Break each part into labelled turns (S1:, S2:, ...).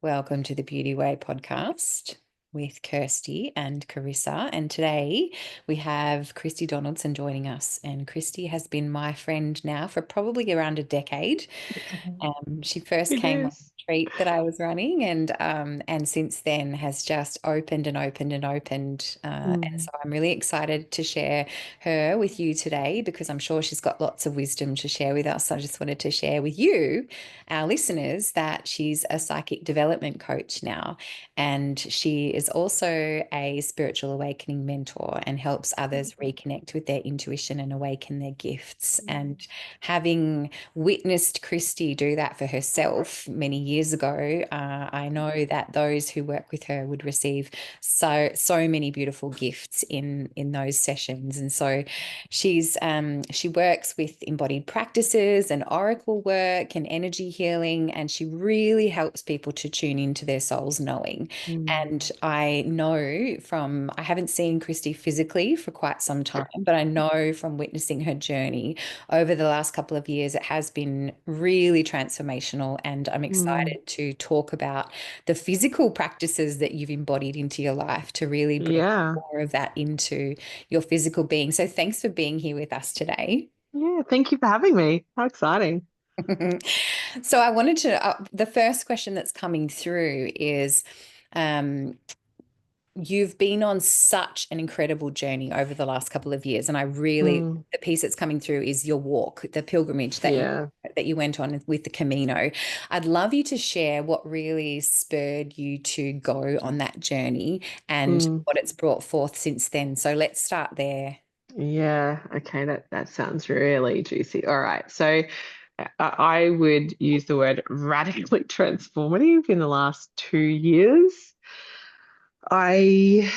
S1: Welcome to the Beauty Way podcast with Kirsty and Carissa. And today we have Kristy Donaldson joining us. And Kristy has been my friend now for probably around a decade. She first came on
S2: Goodness.
S1: a retreat that I was running, and since then has just opened and opened and opened. And
S2: Mm.
S1: so I'm really excited to share her with you today because I'm sure she's got lots of wisdom to share with us. I just wanted to share with you, our listeners, that she's a psychic development coach now, and she is also a spiritual awakening mentor and helps others reconnect with their intuition and awaken their gifts. And having witnessed Kristy do that for herself many years ago, I know that those who work with her would receive so many beautiful gifts in those sessions. And so she works with embodied practices and oracle work and energy healing, and she really helps people to tune into their soul's knowing.
S2: Mm.
S1: And I haven't seen Kristy physically for quite some time, but I know from witnessing her journey over the last couple of years, it has been really transformational. And I'm
S2: Mm.
S1: excited to talk about the physical practices that you've embodied into your life to really bring
S2: Yeah.
S1: more of that into your physical being. So thanks for being here with us today.
S2: Yeah. Thank you for having me. How exciting.
S1: So I wanted the first question that's coming through is, um, you've been on such an incredible journey over the last couple of years, and
S2: Mm.
S1: the piece that's coming through is your walk, the pilgrimage
S2: Yeah.
S1: that you went on with the Camino. I'd love you to share what really spurred you to go on that journey and
S2: Mm.
S1: what it's brought forth since then. So let's start there.
S2: Yeah. Okay. That sounds really juicy. All right. So I would use the word radically transformative in the last 2 years. I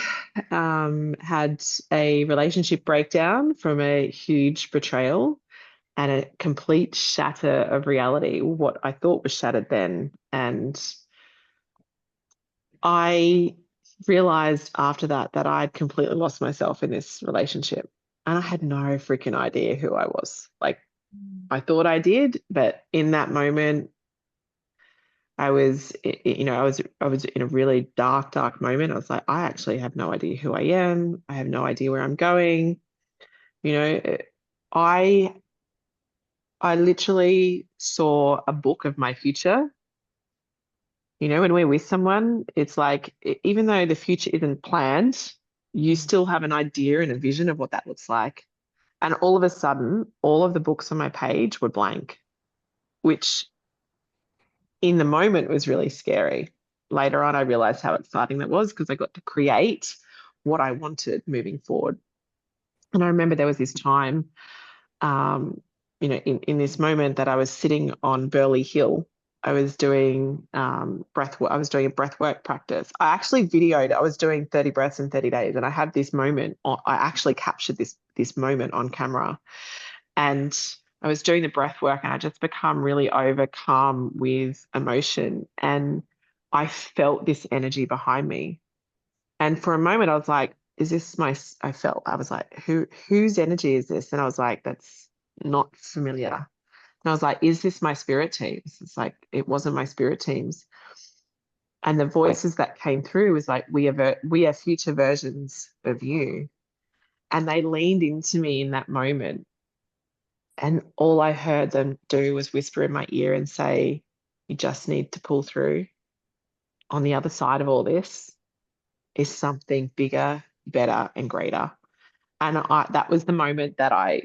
S2: had a relationship breakdown from a huge betrayal and a complete shatter of reality, what I thought was shattered then. And I realized after that that I'd completely lost myself in this relationship. And I had no freaking idea who I was. Like, I thought I did, but in that moment, I was in a really dark moment. I was like, I actually have no idea who I am. I have no idea where I'm going. You know, I I literally saw a book of my future. When we're with someone, it's like, even though the future isn't planned, you still have an idea and a vision of what that looks like. And all of a sudden, all of the books on my page were blank, which in the moment was really scary. Later on, I realized how exciting that was because I got to create what I wanted moving forward. And I remember there was this time, in this moment that I was sitting on Burley Hill. I was doing I was doing a breath work practice. I actually videoed. I was doing 30 breaths in 30 days, and I had this moment. I actually captured this moment on camera, and I was doing the breath work, and I just become really overcome with emotion, and I felt this energy behind me. And for a moment, I was like, is this my, I was like, whose energy is this? And I was like, that's not familiar. And I was like, is this my spirit teams? It's like, it wasn't my spirit teams. And the voices that came through was like, we are future versions of you. And they leaned into me in that moment. And all I heard them do was whisper in my ear and say, you just need to pull through. On the other side of all this is something bigger, better, and greater. And that was the moment that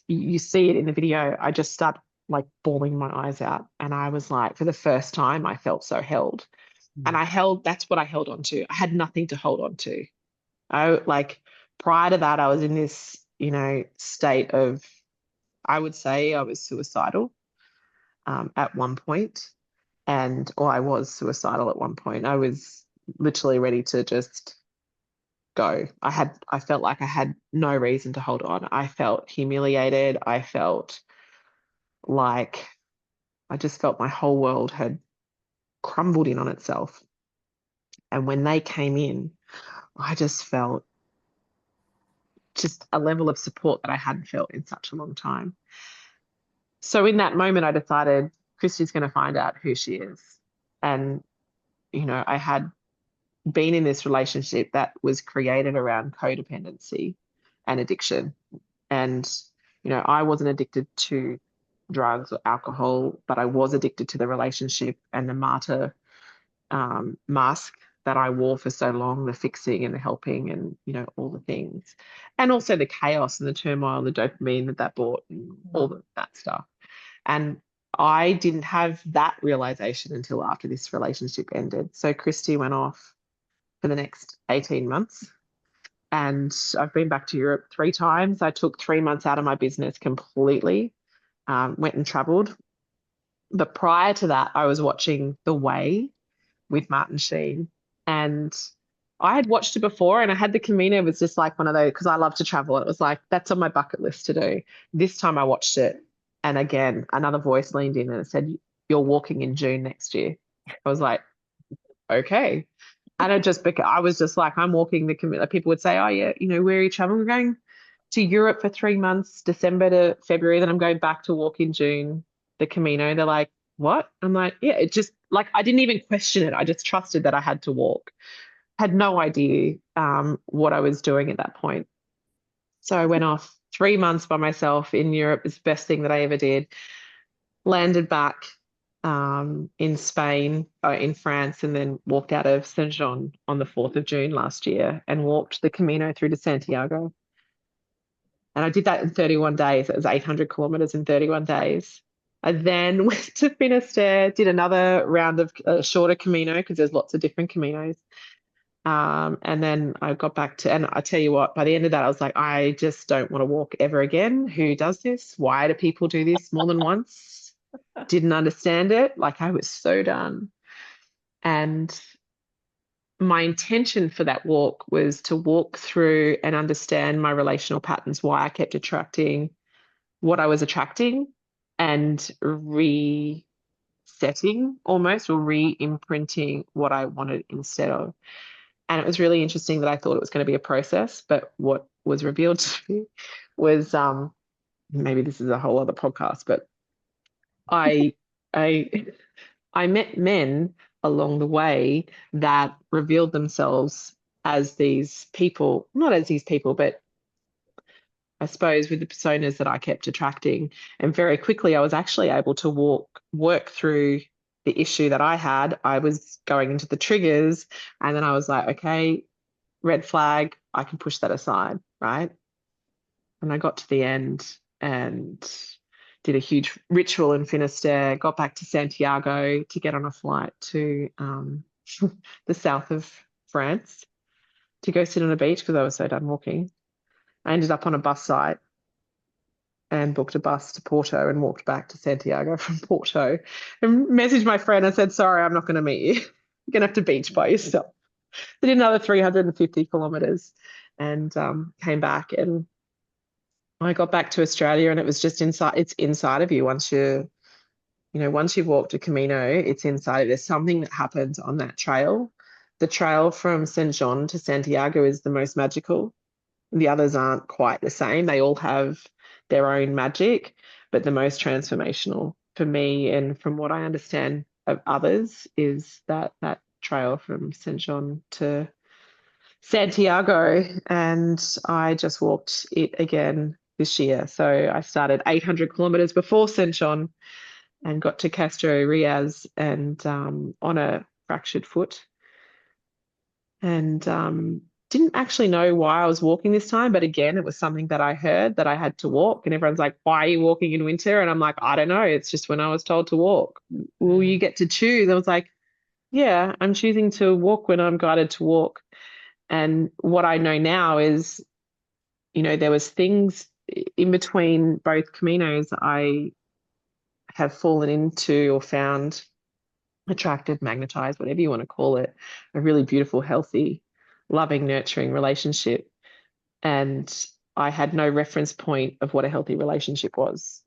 S2: you see it in the video. I just started like bawling my eyes out. And I was like, for the first time, I felt so held. And that's what I held on to. I had nothing to hold on to. Prior to that, I was in this, state of, I would say I was suicidal at one point, or I was suicidal at one point. I was literally ready to just go. I felt like I had no reason to hold on. I felt humiliated. I felt like I just felt my whole world had crumbled in on itself. And when they came in, I just felt just a level of support that I hadn't felt in such a long time. So in that moment, I decided Christy's going to find out who she is. And I had been in this relationship that was created around codependency and addiction. And, I wasn't addicted to drugs or alcohol, but I was addicted to the relationship and the martyr mask that I wore for so long, the fixing and the helping and, all the things. And also the chaos and the turmoil, the dopamine that brought, and all of that stuff. And I didn't have that realization until after this relationship ended. So Kristy went off for the next 18 months. And I've been back to Europe 3 times. I took 3 months out of my business completely, went and traveled. But prior to that, I was watching The Way with Martin Sheen. And I had watched it before and I had the Camino. It was just like one of those, because I love to travel. It was like, that's on my bucket list to do. This time I watched it. And again, another voice leaned in and it said, "You're walking in June next year." I was like, okay. And I was just like, I'm walking the Camino. People would say, "Oh, yeah, where are you traveling?" We're going to Europe for 3 months, December to February. Then I'm going back to walk in June, the Camino. They're like, "What?" I'm like, yeah, it just like, I didn't even question it. I just trusted that I had to walk. Had no idea what I was doing at that point. So I went off 3 months by myself in Europe. It's the best thing that I ever did. Landed back in Spain, in France, and then walked out of Saint Jean on the 4th of June last year and walked the Camino through to Santiago. And I did that in 31 days. It was 800 kilometers in 31 days. I then went to Finisterre, did another round of shorter Camino because there's lots of different Caminos. And then I got back to, and I tell you what, by the end of that, I was like, I just don't want to walk ever again. Who does this? Why do people do this more than once? Didn't understand it. Like, I was so done. And my intention for that walk was to walk through and understand my relational patterns, why I kept attracting what I was attracting, and resetting almost, or re-imprinting what I wanted instead of. And it was really interesting that I thought it was going to be a process, but what was revealed to me was, maybe this is a whole other podcast, but I I I met men along the way that revealed themselves as these people, not as these people, but I suppose with the personas that I kept attracting. And very quickly, I was actually able to work through the issue that I had. I was going into the triggers, and then I was like, okay, red flag, I can push that aside, right? And I got to the end and did a huge ritual in Finisterre, got back to Santiago to get on a flight to the south of France to go sit on a beach because I was so done walking. I ended up on a bus site and booked a bus to Porto and walked back to Santiago from Porto and messaged my friend and said, "Sorry, I'm not going to meet you. You're going to have to beach by yourself." I did another 350 kilometers and came back, and I got back to Australia, and it was just inside. It's inside of you once you've walked a Camino, it's inside. There's something that happens on that trail. The trail from Saint John to Santiago is the most magical. The others aren't quite the same. They all have their own magic, but the most transformational for me and from what I understand of others is that trail from Saint John to Santiago. And I just walked it again this year. So I started 800 kilometers before Saint John and got to Castro Riaz and on a fractured foot. And didn't actually know why I was walking this time, but again, it was something that I heard that I had to walk. And everyone's like, "Why are you walking in winter?" And I'm like, "I don't know. It's just when I was told to walk." "Well, you get to choose." I was like, "Yeah, I'm choosing to walk when I'm guided to walk." And what I know now is, there was things in between both Caminos I have fallen into or found attracted, magnetized, whatever you want to call it, a really beautiful, healthy, loving, nurturing relationship. And I had no reference point of what a healthy relationship was.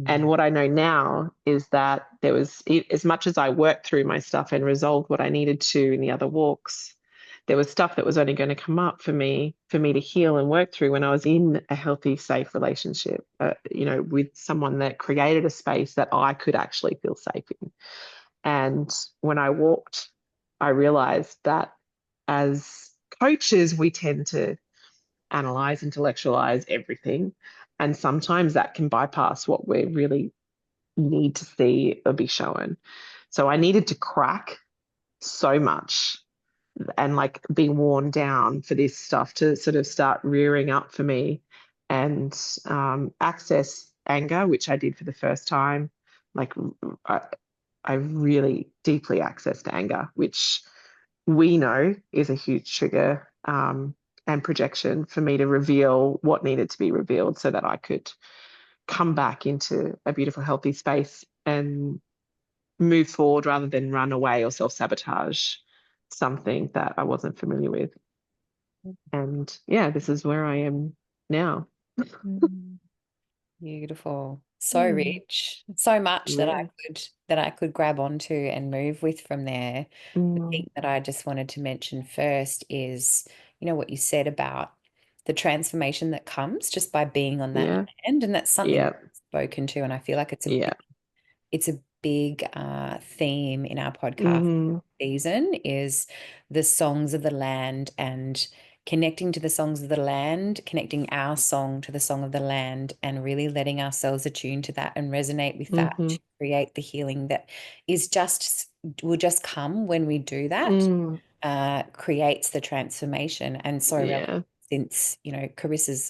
S2: And what I know now is that there was, as much as I worked through my stuff and resolved what I needed to in the other walks, there was stuff that was only going to come up for me to heal and work through when I was in a healthy, safe relationship, with someone that created a space that I could actually feel safe in. And when I walked I realized that as coaches, we tend to analyze, intellectualize everything. And sometimes that can bypass what we really need to see or be shown. So I needed to crack so much and like be worn down for this stuff to sort of start rearing up for me, and access anger, which I did for the first time. Like I, I really deeply accessed anger, which we know is a huge trigger, and projection for me to reveal what needed to be revealed so that I could come back into a beautiful, healthy space and move forward rather than run away or self sabotage something that I wasn't familiar with. And yeah, this is where I am now.
S1: Mm. Beautiful. So
S2: Mm,
S1: rich. So much
S2: yeah.
S1: that I could grab onto and move with from there. The
S2: Mm,
S1: thing that I just wanted to mention first is, what you said about the transformation that comes just by being on that
S2: yeah.
S1: land. And that's something
S2: Yeah.
S1: we've spoken to. And I feel like
S2: Yeah.
S1: it's a big theme in our podcast
S2: Hmm.
S1: season is the songs of the land, and connecting to the songs of the land, connecting our song to the song of the land, and really letting ourselves attune to that and resonate with that
S2: Hmm.
S1: to create the healing that is just will just come when we do that,
S2: Mm,
S1: creates the transformation. And so relevant
S2: yeah.
S1: since,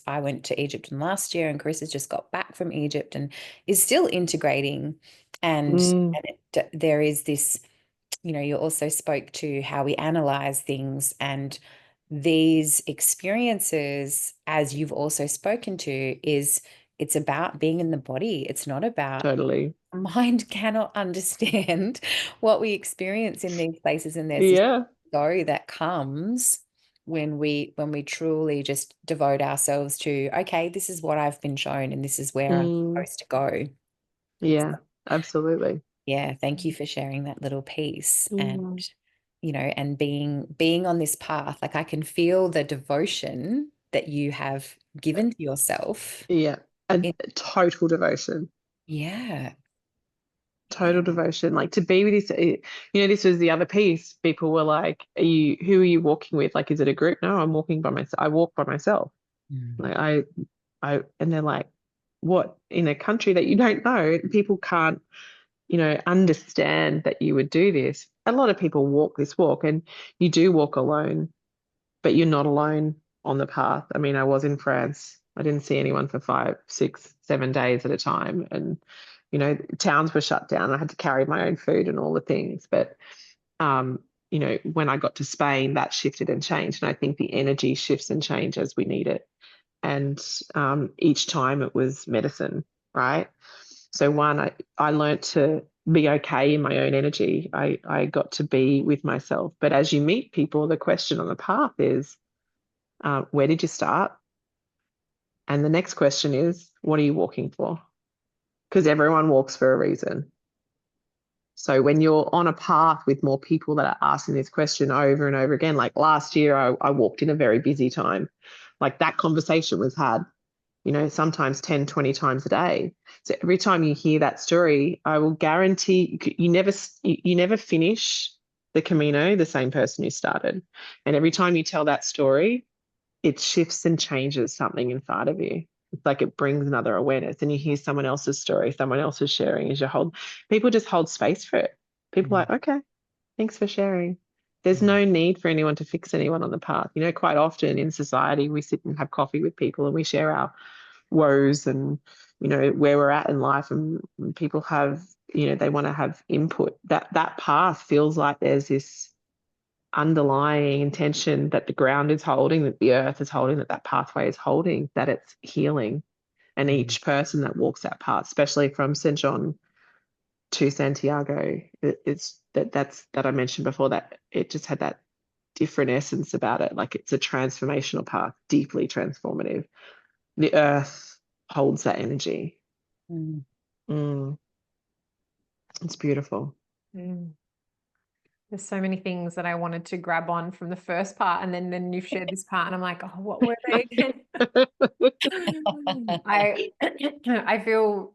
S1: I went to Egypt last year, and Carissa's just got back from Egypt and is still integrating. And,
S2: Mm,
S1: there is this, you also spoke to how we analyze things, and these experiences, as you've also spoken to, it's about being in the body. It's not about
S2: totally.
S1: mind cannot understand what we experience in these places, and there's this
S2: Yeah.
S1: story that comes when we truly just devote ourselves to, okay, this is what I've been shown and this is where I'm
S2: Mm,
S1: supposed to go.
S2: yeah. Absolutely.
S1: Yeah, thank you for sharing that little piece. And
S2: Mm,
S1: and being on this path, like I can feel the devotion that you have given to yourself.
S2: yeah. A
S1: It,
S2: total devotion.
S1: yeah,
S2: Total devotion. Like to be with this, this was the other piece. People were like, who are you walking with? Like, is it a group? No, I'm walking by myself. I walk by myself.
S1: mm,
S2: Like and they're like, what, in a country that you don't know? People can't, understand that you would do this. A lot of people walk this walk, and you do walk alone, but you're not alone on the path. I mean, I was in France. I didn't see anyone for 5, 6, 7 days at a time. And, towns were shut down. I had to carry my own food and all the things. But, when I got to Spain, that shifted and changed. And I think the energy shifts and changes as we need it. And each time it was medicine, right? So one, I learned to be okay in my own energy. I got to be with myself. But as you meet people, the question on the path is, where did you start? And the next question is, what are you walking for? Because everyone walks for a reason. So when you're on a path with more people that are asking this question over and over again, like last year, I walked in a very busy time. Like that conversation was had, sometimes 10, 20 times a day. So every time you hear that story, I will guarantee you never finish the Camino the same person who started. And every time you tell that story, it shifts and changes something inside of you. It's like it brings another awareness, and you hear someone else's story, someone else is sharing as you hold, people just hold space for it. People are
S1: mm,
S2: like, okay, thanks for sharing. There's
S1: mm,
S2: no need for anyone to fix anyone on the path. Quite often in society, we sit and have coffee with people and we share our woes and, where we're at in life, and people have, they want to have input. That path feels like there's this underlying intention that the ground is holding, that the earth is holding, that pathway is holding, that it's healing. And
S1: mm,
S2: each person that walks that path, especially from St. John to Santiago, it's that I mentioned before, that it just had that different essence about it. Like it's a transformational path, deeply transformative. The earth holds that energy.
S1: mm.
S2: Mm, it's beautiful.
S3: Mm. There's so many things that I wanted to grab on from the first part, and then you've shared this part, and I'm like, oh, what were they again? I I feel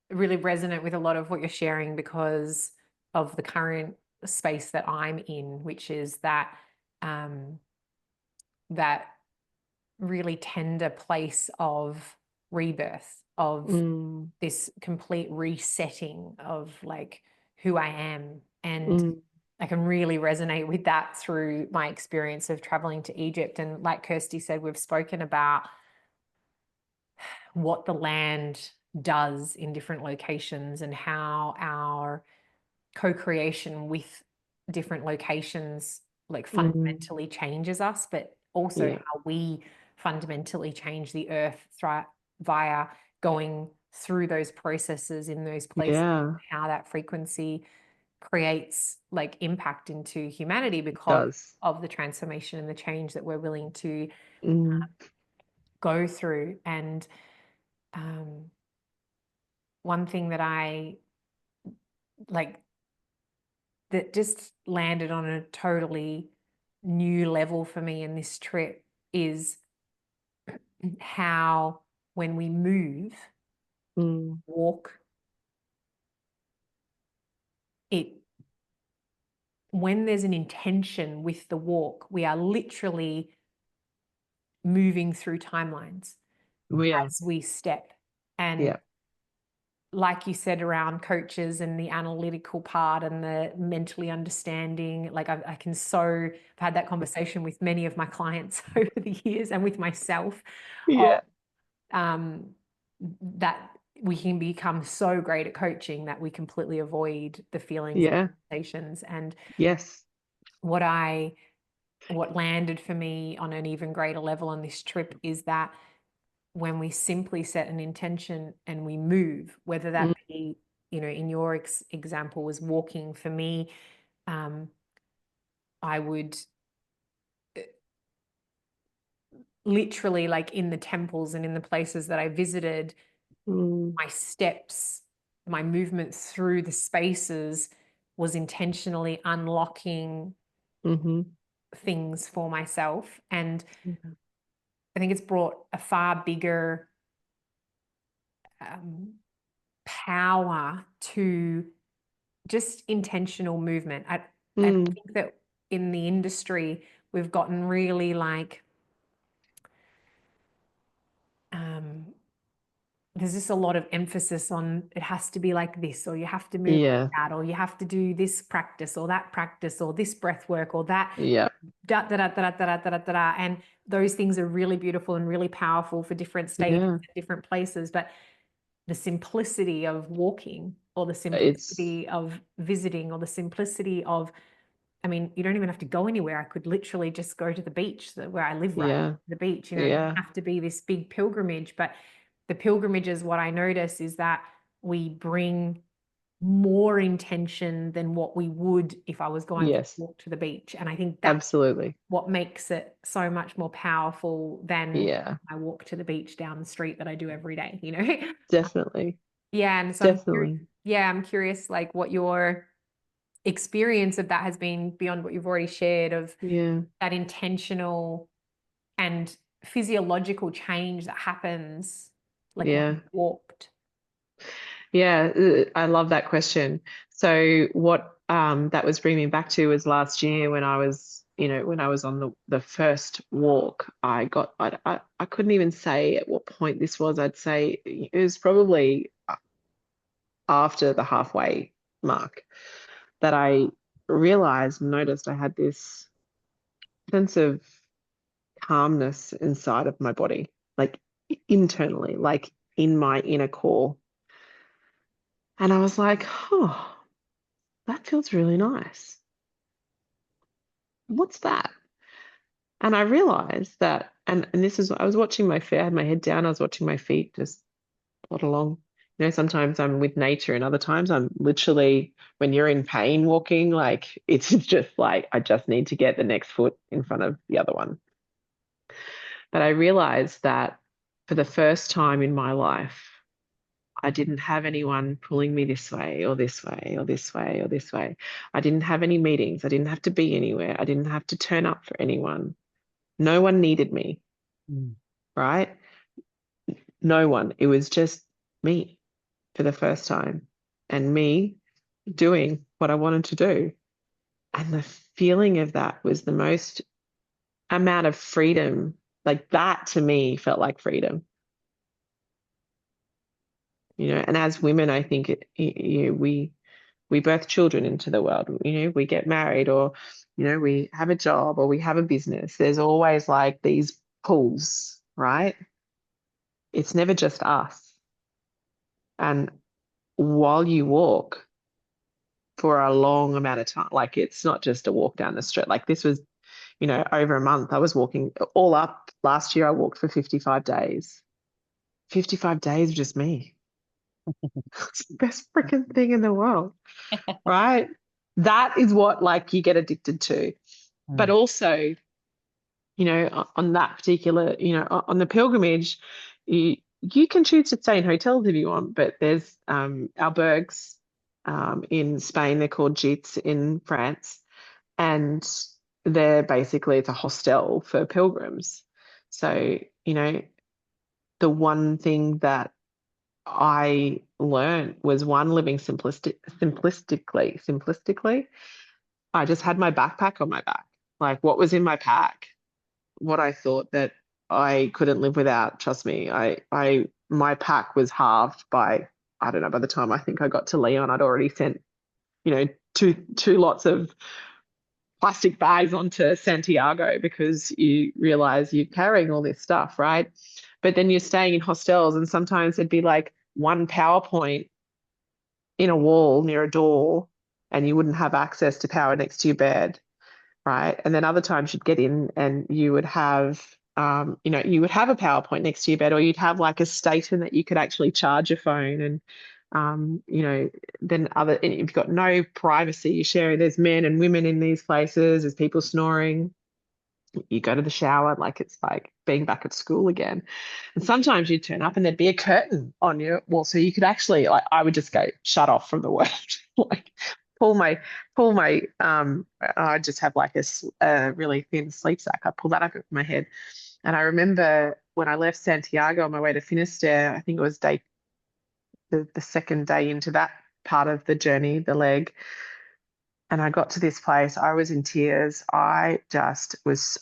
S3: really resonant with a lot of what you're sharing because of the current space that I'm in, which is that that really tender place of rebirth, of this complete resetting of like who I am. And I can really resonate with that through my experience of traveling to Egypt. And like Kirsty said, we've spoken about what the land does in different locations and how our co-creation with different locations like fundamentally changes us, but also how we fundamentally change the earth via going through those processes in those places, how that frequency creates like impact into humanity because of the transformation and the change that we're willing to go through. And one thing that I like that just landed on a totally new level for me in this trip is how when we move, walk, when there's an intention with the walk, we are literally moving through timelines as we step. And like you said, around coaches and the analytical part and the mentally understanding, like I've had that conversation with many of my clients over the years and with myself. That we can become so great at coaching that we completely avoid the feelings and sensations. And what landed for me on an even greater level on this trip is that when we simply set an intention and we move, whether that be, in your example was walking, for me, I would literally, like in the temples and in the places that I visited, my steps, my movement through the spaces was intentionally unlocking things for myself. And I think it's brought a far bigger power to just intentional movement. I think that in the industry, we've gotten really like, there's just a lot of emphasis on it has to be like this, or you have to move like that, or you have to do this practice or that practice or this breath work or that. Da, da, da, da, da, da, da, da, da. And those things are really beautiful and really powerful for different stages, different places. But the simplicity of walking, or the simplicity of visiting, or the simplicity of, I mean, you don't even have to go anywhere. I could literally just go to the beach where I live, right? The beach, it doesn't have to be this big pilgrimage. But the pilgrimages, what I notice is that we bring more intention than what we would if I was going to walk to the beach. And I think that's what makes it so much more powerful than I walk to the beach down the street that I do every day,
S2: Definitely.
S3: And so I'm curious like what your experience of that has been beyond what you've already shared of that intentional and physiological change that happens like when you walked.
S2: I love that question. So what that was bringing me back to was last year when I was on the first walk. I couldn't even say at what point this was. I'd say it was probably after the halfway mark that I noticed I had this sense of calmness inside of my body, like internally, like in my inner core. And I was like, oh, that feels really nice. What's that? And I realized that, and this is, I was watching my feet, I had my head down, I was watching my feet just plod along. Sometimes I'm with nature and other times I'm literally, when you're in pain walking, like it's just like, I just need to get the next foot in front of the other one. But I realized that for the first time in my life, I didn't have anyone pulling me this way or this way or this way or this way. I didn't have any meetings. I didn't have to be anywhere. I didn't have to turn up for anyone. No one needed me, right? No one. It was just me for the first time, and me doing what I wanted to do. And the feeling of that was the most amount of freedom. Like that to me felt like freedom. And as women, I think we birth children into the world. We get married, or we have a job, or we have a business. There's always like these pulls, right? It's never just us. And while you walk for a long amount of time, like it's not just a walk down the street. Like this was, over a month. I was walking all up. Last year I walked for 55 days. 55 days of just me. It's the best freaking thing in the world, right? That is what like you get addicted to. But also, on that particular, on the pilgrimage, you can choose to stay in hotels if you want, but there's albergues in Spain. They're called gîtes in France, and they're basically, it's a hostel for pilgrims. So, the one thing that I learned was living simplistically. I just had my backpack on my back. Like what was in my pack, what I thought that I couldn't live without. Trust me, my pack was halved by, I don't know, by the time I think I got to Leon, I'd already sent, two lots of plastic bags onto Santiago, because you realize you're carrying all this stuff, right? But then you're staying in hostels, and sometimes there'd be like one PowerPoint in a wall near a door, and you wouldn't have access to power next to your bed, right? And then other times you'd get in and you would have, you would have a PowerPoint next to your bed, or you'd have like a station that you could actually charge your phone. And, then if you've got no privacy, you're sharing, there's men and women in these places, there's people snoring. You go to the shower, like it's like being back at school again. And sometimes you'd turn up and there'd be a curtain on your wall, so you could actually, like, I would just go shut off from the world, like pull my I just have like a really thin sleep sack. I pull that up over my head. And I remember when I left Santiago on my way to Finisterre, I think it was the second day into that part of the journey, the leg. And I got to this place, I was in tears. I just was,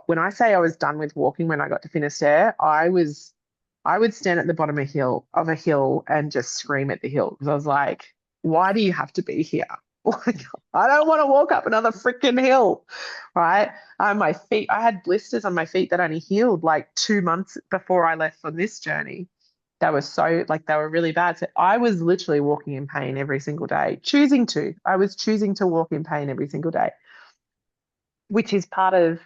S2: when I say I was done with walking, when I got to Finisterre, I would stand at the bottom of a hill and just scream at the hill, because I was like, why do you have to be here? Like, I don't want to walk up another freaking hill, right? My feet, I had blisters on my feet that only healed like 2 months before I left on this journey. They were really bad. So I was literally walking in pain every single day, I was choosing to walk in pain every single day, which is part of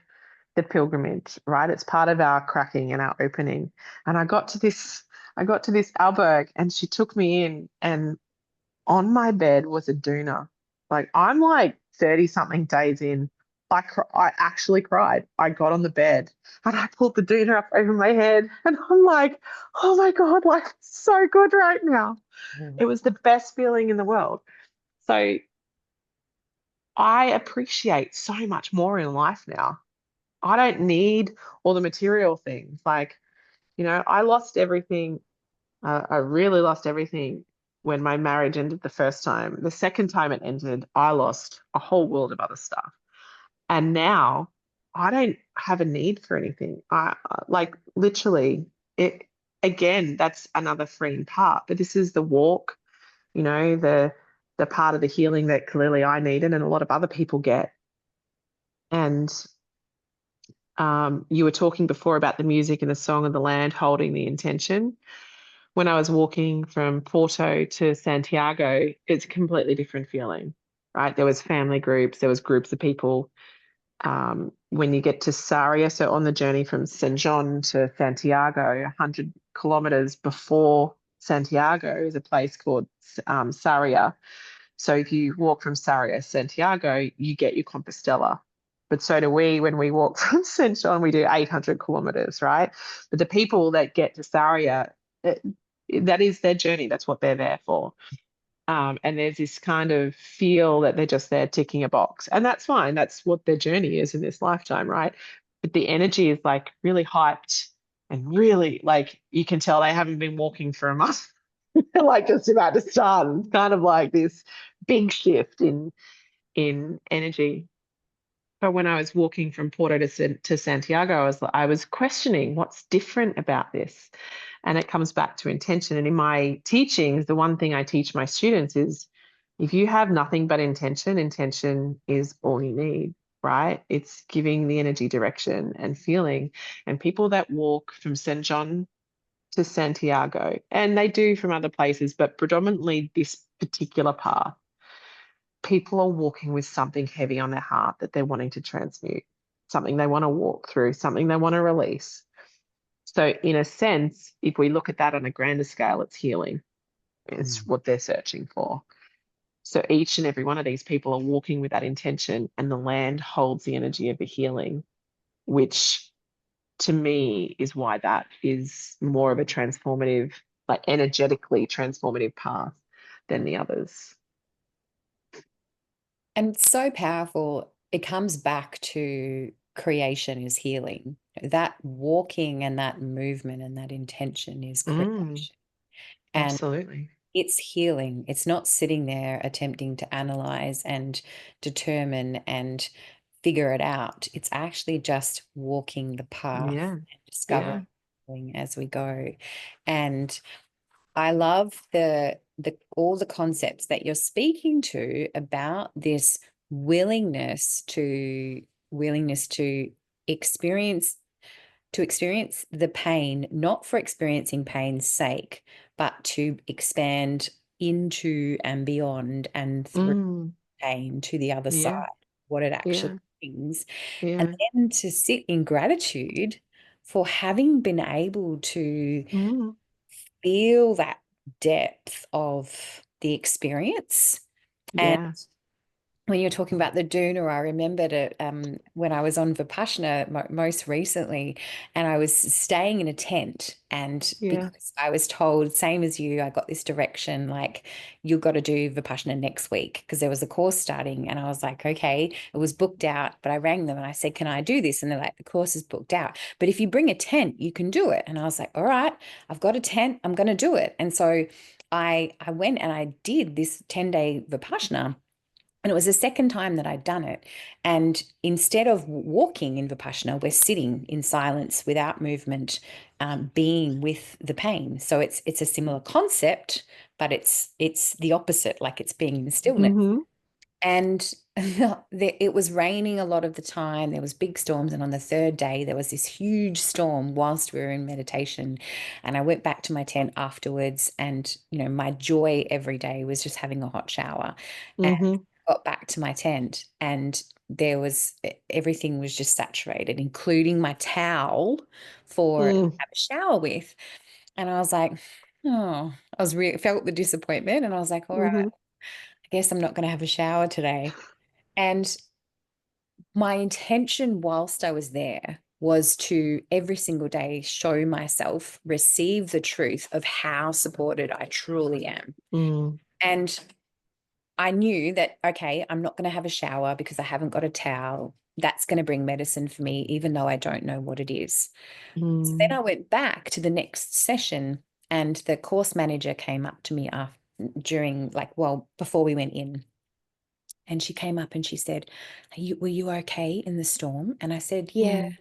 S2: the pilgrimage, right? It's part of our cracking and our opening. And I got to this albergue, and she took me in, and on my bed was a doona. Like, I'm like 30 something days in. I actually cried. I got on the bed and I pulled the doona up over my head, and I'm like, oh my God, like so good right now. It was the best feeling in the world. So I appreciate so much more in life now. I don't need all the material things. Like, I lost everything. I really lost everything when my marriage ended the first time. The second time it ended, I lost a whole world of other stuff. And now I don't have a need for anything. Like literally it, again, that's another freeing part. But this is the walk, the part of the healing that clearly I needed and a lot of other people get. And you were talking before about the music and the song of the land holding the intention. When I was walking from Porto to Santiago, it's a completely different feeling, right? There was family groups, there was groups of people. When you get to Sarria, so on the journey from St. John to Santiago, 100 kilometers before Santiago is a place called Sarria. So if you walk from Sarria, Santiago, you get your Compostela. But so do we when we walk from St. John, we do 800 kilometers, right? But the people that get to Sarria, that is their journey. That's what they're there for. And there's this kind of feel that they're just there ticking a box. And that's fine. That's what their journey is in this lifetime, right? But the energy is like really hyped and really like you can tell they haven't been walking for a month. They're like just about to start. It's kind of like this big shift in in energy. But when I was walking from Porto to Santiago, I was questioning what's different about this. And it comes back to intention. And in my teachings, the one thing I teach my students is if you have nothing but intention, intention is all you need, right? It's giving the energy direction and feeling. And people that walk from St. John to Santiago, and they do from other places, but predominantly this particular path, people are walking with something heavy on their heart that they're wanting to transmute, something they want to walk through, something they want to release. So in a sense, if we look at that on a grander scale, it's healing. It's what they're searching for. So each and every one of these people are walking with that intention, and the land holds the energy of the healing, which to me is why that is more of a transformative, like energetically transformative path than the others.
S1: And it's so powerful. It comes back to creation is healing. That walking and that movement and that intention is creation. And
S2: Absolutely.
S1: it's healing. It's not sitting there attempting to analyze and determine and figure it out. It's actually just walking the path and discovering as we go. And I love the all the concepts that you're speaking to about this willingness to experience the pain, not for experiencing pain's sake, but to expand into and beyond and through pain to the other side, what it actually brings. And then to sit in gratitude for having been able to feel that depth of the experience. And when you're talking about the doona, I remembered it when I was on Vipassana most recently, and I was staying in a tent, and because I was told, same as you, I got this direction, like, you've got to do Vipassana next week because there was a course starting. And I was like, okay, it was booked out, but I rang them and I said, can I do this? And they're like, the course is booked out, but if you bring a tent, you can do it. And I was like, all right, I've got a tent, I'm going to do it. And so I went and I did this 10-day Vipassana. And it was the second time that I'd done it. And instead of walking in Vipassana, we're sitting in silence without movement, being with the pain. So it's a similar concept, but it's the opposite, like it's being in stillness. And it was raining a lot of the time. There was big storms. And on the third day, there was this huge storm whilst we were in meditation. And I went back to my tent afterwards. And, my joy every day was just having a hot shower. And got back to my tent, and everything was just saturated, including my towel for have a shower with. And I was like, oh, felt the disappointment. And I was like, all right, I guess I'm not going to have a shower today. And my intention whilst I was there was to every single day show myself, receive the truth of how supported I truly am. And I knew that, okay, I'm not going to have a shower because I haven't got a towel. That's going to bring medicine for me, even though I don't know what it is. So then I went back to the next session, and the course manager came up to me before we went in. And she came up and she said, were you okay in the storm? And I said, yeah.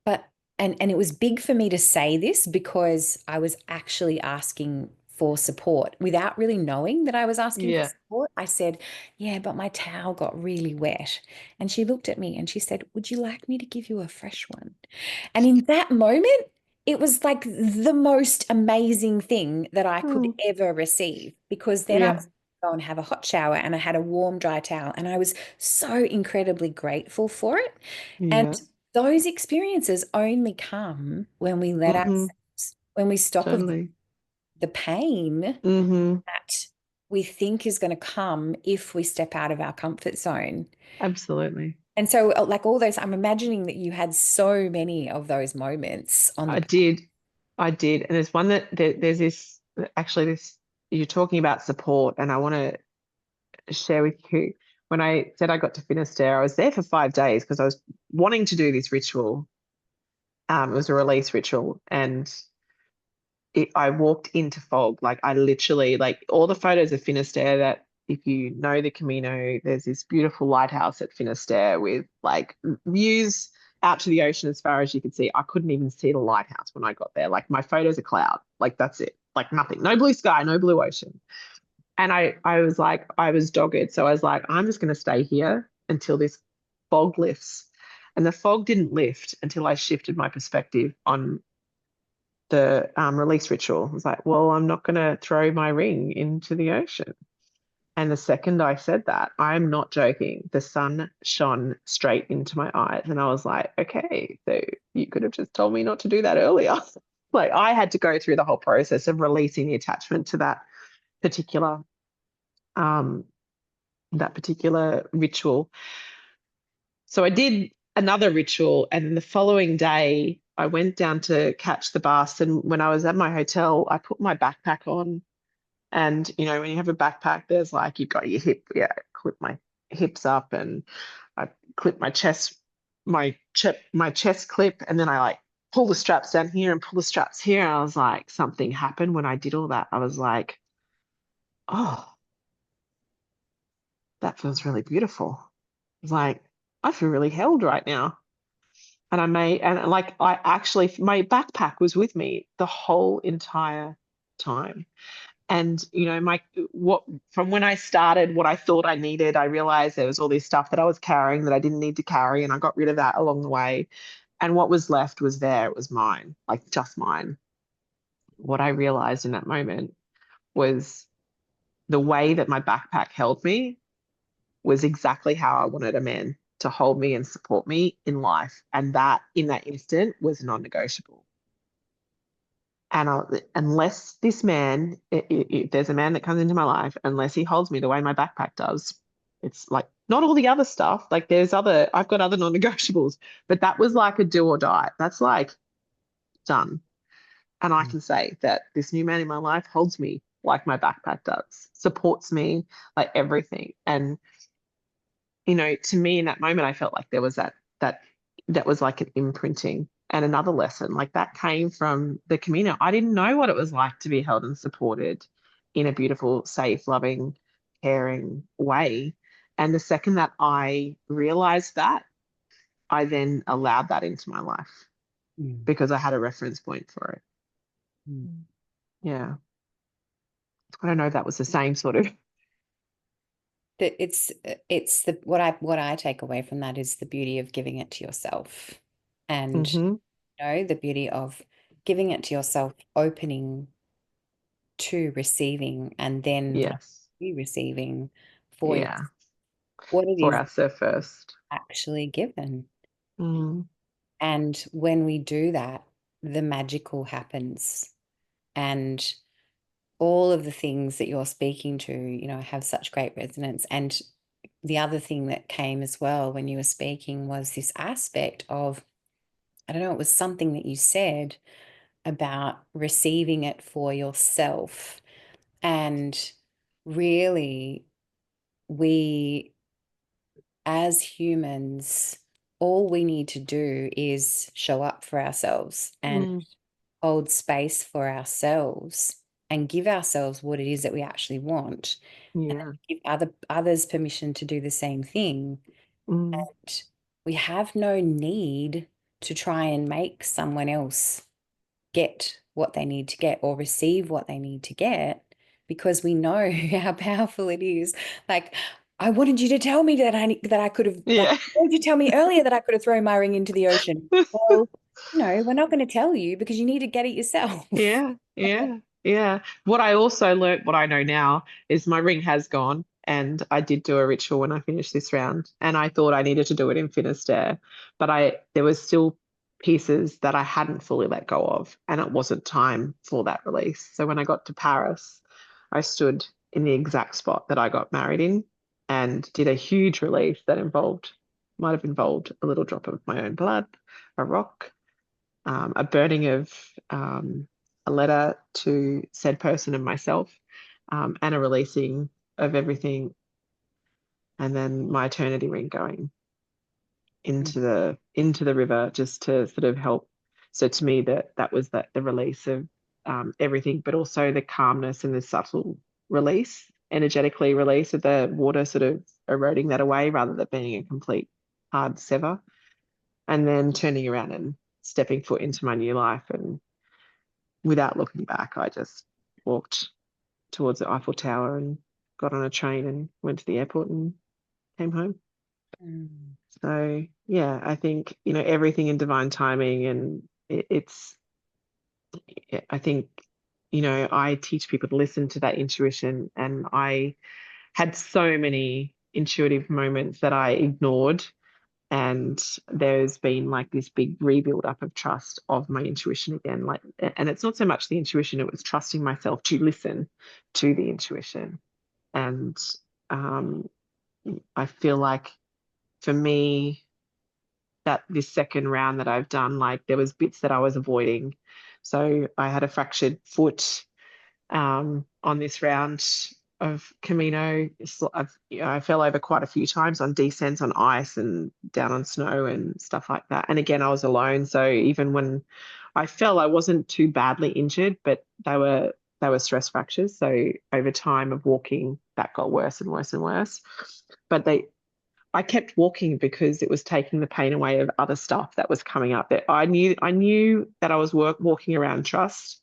S1: But, and it was big for me to say this because I was actually asking for support without really knowing that I was asking for support. I said, yeah, but my towel got really wet. And she looked at me and she said, would you like me to give you a fresh one? And in that moment, it was like the most amazing thing that I could ever receive, because then I was go and have a hot shower and I had a warm, dry towel, and I was so incredibly grateful for it. And those experiences only come when we let ourselves, when we stop of the pain that we think is going to come if we step out of our comfort zone.
S2: Absolutely.
S1: And so, like, all those, I'm imagining that you had so many of those moments on the
S2: I did. And there's one there's this, you're talking about support, and I want to share with you. When I said I got to Finisterre, I was there for 5 days because I was wanting to do this ritual. It was a release ritual, and I walked into fog. Like, I literally, like, all the photos of Finisterre that if you know the Camino, there's this beautiful lighthouse at Finisterre with like views out to the ocean as far as you could see. I couldn't even see the lighthouse when I got there. Like my photo's a cloud. Like that's it. Like nothing. No blue sky, no blue ocean. And I was like, I was dogged. So I was like, I'm just going to stay here until this fog lifts. And the fog didn't lift until I shifted my perspective on the release ritual. I was like, well, I'm not going to throw my ring into the ocean. And the second I said that, I'm not joking, the sun shone straight into my eyes. And I was like, okay, so you could have just told me not to do that earlier. Like I had to go through the whole process of releasing the attachment to particular that particular ritual. So I did another ritual, and the following day I went down to catch the bus. And when I was at my hotel, I put my backpack on. And, you know, when you have a backpack, there's like, you've got your clip my hips up, and I clip my chest clip. And then I like pull the straps down here and pull the straps here. And I was like, something happened when I did all that. I was like, oh, that feels really beautiful. I was like, I feel really held right now. And I actually, my backpack was with me the whole entire time. And, you know, from when I started, what I thought I needed, I realized there was all this stuff that I was carrying that I didn't need to carry. And I got rid of that along the way. And what was left was there. It was mine, like just mine. What I realized in that moment was the way that my backpack held me was exactly how I wanted a man to hold me and support me in life. And that in that instant was non-negotiable. And unless this man, if there's a man that comes into my life, unless he holds me the way my backpack does, it's like not all the other stuff. Like I've got other non-negotiables, but that was like a do or die. That's like done. And I can say that this new man in my life holds me like my backpack does, supports me, like everything. And, you know, to me in that moment, I felt like there was that was like an imprinting. And another lesson like that came from the Camino. I didn't know what it was like to be held and supported in a beautiful, safe, loving, caring way. And the second that I realized that, I then allowed that into my life because I had a reference point for it. Yeah. I don't know if that was the same sort of.
S1: It's the what I take away from that is the beauty of giving it to yourself, and you know, the beauty of giving it to yourself, opening to receiving, and then receiving for what it
S2: for
S1: is
S2: ourselves first
S1: actually given. And when we do that, the magical happens, and all of the things that you're speaking to, you know, have such great resonance. And the other thing that came as well when you were speaking was this aspect of, I don't know, it was something that you said about receiving it for yourself. And really, we as humans, all we need to do is show up for ourselves and hold space for ourselves and give ourselves what it is that we actually want, and give others permission to do the same thing. And we have no need to try and make someone else get what they need to get or receive what they need to get, because we know how powerful it is. Like, I wanted you to tell me that I could have, like, why did you tell me earlier that I could have thrown my ring into the ocean? Well, no, we're not going to tell you because you need to get it yourself.
S2: Yeah. What I also learned, what I know now, is my ring has gone, and I did do a ritual when I finished this round, and I thought I needed to do it in Finisterre, but there was still pieces that I hadn't fully let go of, and it wasn't time for that release. So when I got to Paris, I stood in the exact spot that I got married in and did a huge release that might have involved a little drop of my own blood, a rock, a burning of a letter to said person and myself, and a releasing of everything, and then my eternity ring going into the river, just to sort of help. So to me, that was the release of everything, but also the calmness and the subtle release energetically release, with the water sort of eroding that away rather than being a complete hard sever. And then turning around and stepping foot into my new life. And without looking back, I just walked towards the Eiffel Tower and got on a train and went to the airport and came home. So yeah, I think, you know, everything in divine timing, and I think, you know, I teach people to listen to that intuition, and I had so many intuitive moments that I ignored, and there's been like this big rebuild up of trust of my intuition again. Like, and it's not so much the intuition, it was trusting myself to listen to the intuition. And I feel like for me, that this second round that I've done, like there was bits that I was avoiding. So I had a fractured foot on this round of Camino. I fell over quite a few times on descents on ice and down on snow and stuff like that. And again, I was alone. So even when I fell, I wasn't too badly injured, but they were stress fractures. So over time of walking, that got worse and worse and worse. But I kept walking because it was taking the pain away of other stuff that was coming up. That I knew that I was walking around trust,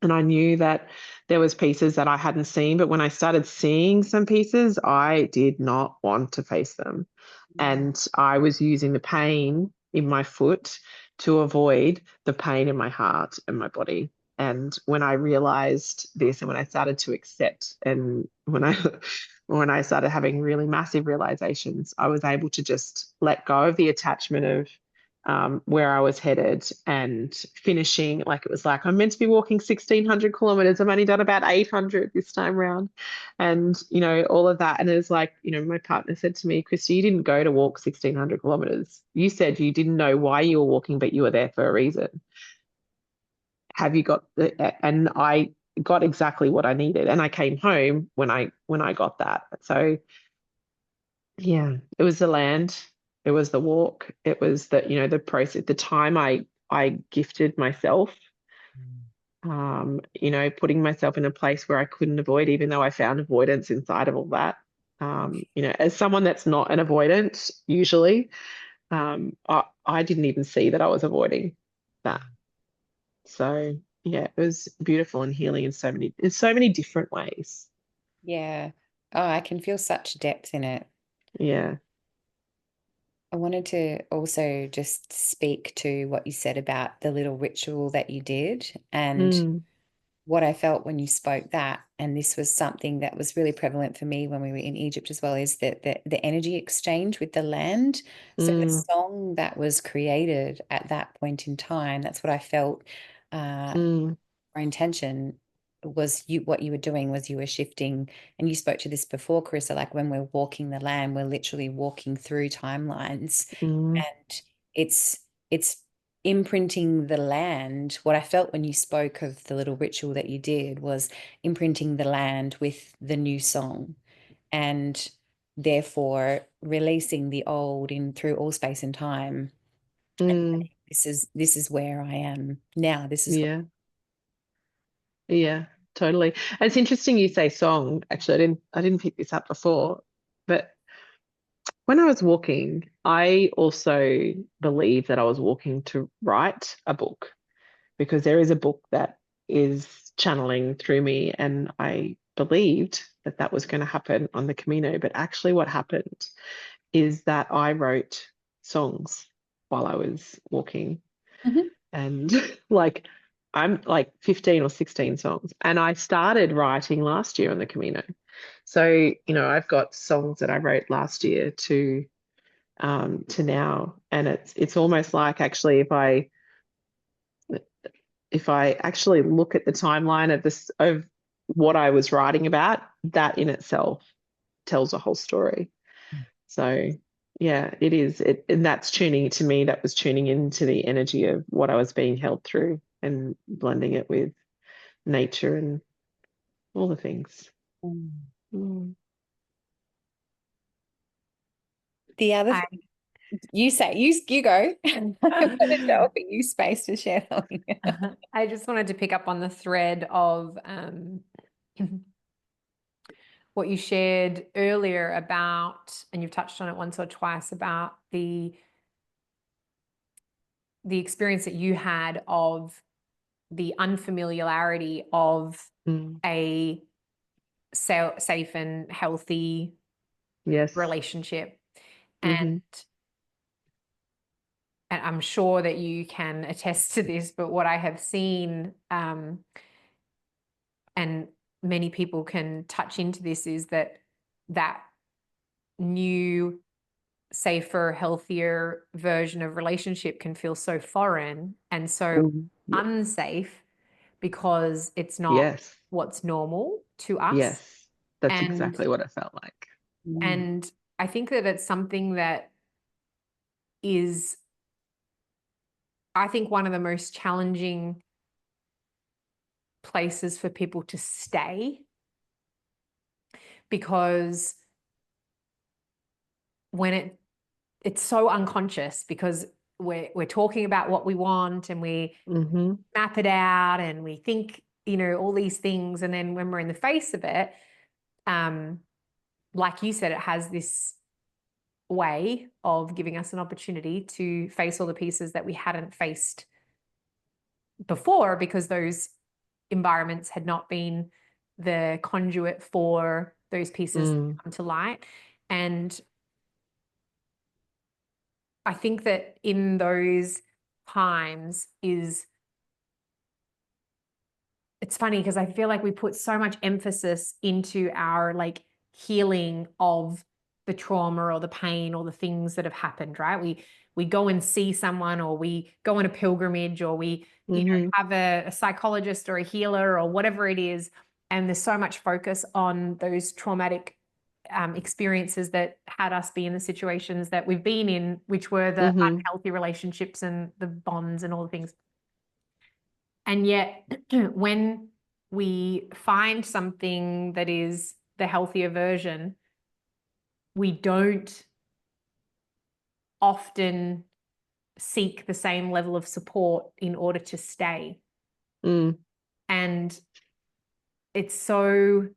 S2: and I knew that there was pieces that I hadn't seen. But when I started seeing some pieces, I did not want to face them, and I was using the pain in my foot to avoid the pain in my heart and my body. And when I realized this, and when I started to accept, and when I started having really massive realizations, I was able to just let go of the attachment of where I was headed, and finishing, like it was like, I'm meant to be walking 1,600 kilometers. I've only done about 800 this time around. And, you know, all of that. And it was like, you know, my partner said to me, Kristy, you didn't go to walk 1,600 kilometers. You said you didn't know why you were walking, but you were there for a reason. Have you got and I got exactly what I needed. And I came home when I got that. So yeah, it was the land, it was the walk, it was the, you know, the process, the time I gifted myself, you know, putting myself in a place where I couldn't avoid, even though I found avoidance inside of all that. You know, as someone that's not an avoidant usually, I didn't even see that I was avoiding that. So yeah, it was beautiful and healing in so many different ways.
S1: Yeah. Oh, I can feel such depth in it.
S2: Yeah.
S1: I wanted to also just speak to what you said about the little ritual that you did, and what I felt when you spoke that, and this was something that was really prevalent for me when we were in Egypt as well, is that the energy exchange with the land. So the song that was created at that point in time, that's what I felt. My intention was, what you were doing was you were shifting, and you spoke to this before, Carissa, like when we're walking the land, we're literally walking through timelines, and it's imprinting the land. What I felt when you spoke of the little ritual that you did was imprinting the land with the new song, and therefore releasing the old in through all space and time. And this is where I am now. This is
S2: yeah, totally. And it's interesting you say song. Actually, I didn't pick this up before, but when I was walking, I also believed that I was walking to write a book, because there is a book that is channeling through me, and I believed that that was going to happen on the Camino. But actually what happened is that I wrote songs while I was walking. And like, I'm like 15 or 16 songs, and I started writing last year on the Camino. So, you know, I've got songs that I wrote last year to now, and it's almost like, actually, if I actually look at the timeline of what I was writing about, that in itself tells a whole story. So yeah, it is. And that's tuning, to me, that was tuning into the energy of what I was being held through, and blending it with nature and all the things.
S1: The other thing, you say, you go. I'm going to offer you space to share something.
S3: I just wanted to pick up on the thread of what you shared earlier about, and you've touched on it once or twice, about the experience that you had of the unfamiliarity of a safe and healthy relationship. And I'm sure that you can attest to this, but what I have seen, and many people can touch into this, is that new, safer, healthier version of relationship can feel so foreign and so unsafe because it's not what's normal to us.
S2: Yes, that's exactly what it felt like.
S3: And I think that it's something that is, I think, one of the most challenging places for people to stay, because when it's so unconscious, because we're talking about what we want and we map it out and we think, you know, all these things, and then when we're in the face of it, like you said, it has this way of giving us an opportunity to face all the pieces that we hadn't faced before, because those environments had not been the conduit for those pieces to come to light. And I think that in those times it's funny because I feel like we put so much emphasis into our like healing of the trauma or the pain or the things that have happened, right? We go and see someone, or we go on a pilgrimage, or we you know, have a psychologist or a healer or whatever it is. And there's so much focus on those traumatic experiences that had us be in the situations that we've been in, which were the unhealthy relationships and the bonds and all the things. And yet when we find something that is the healthier version, we don't often seek the same level of support in order to stay. And it's so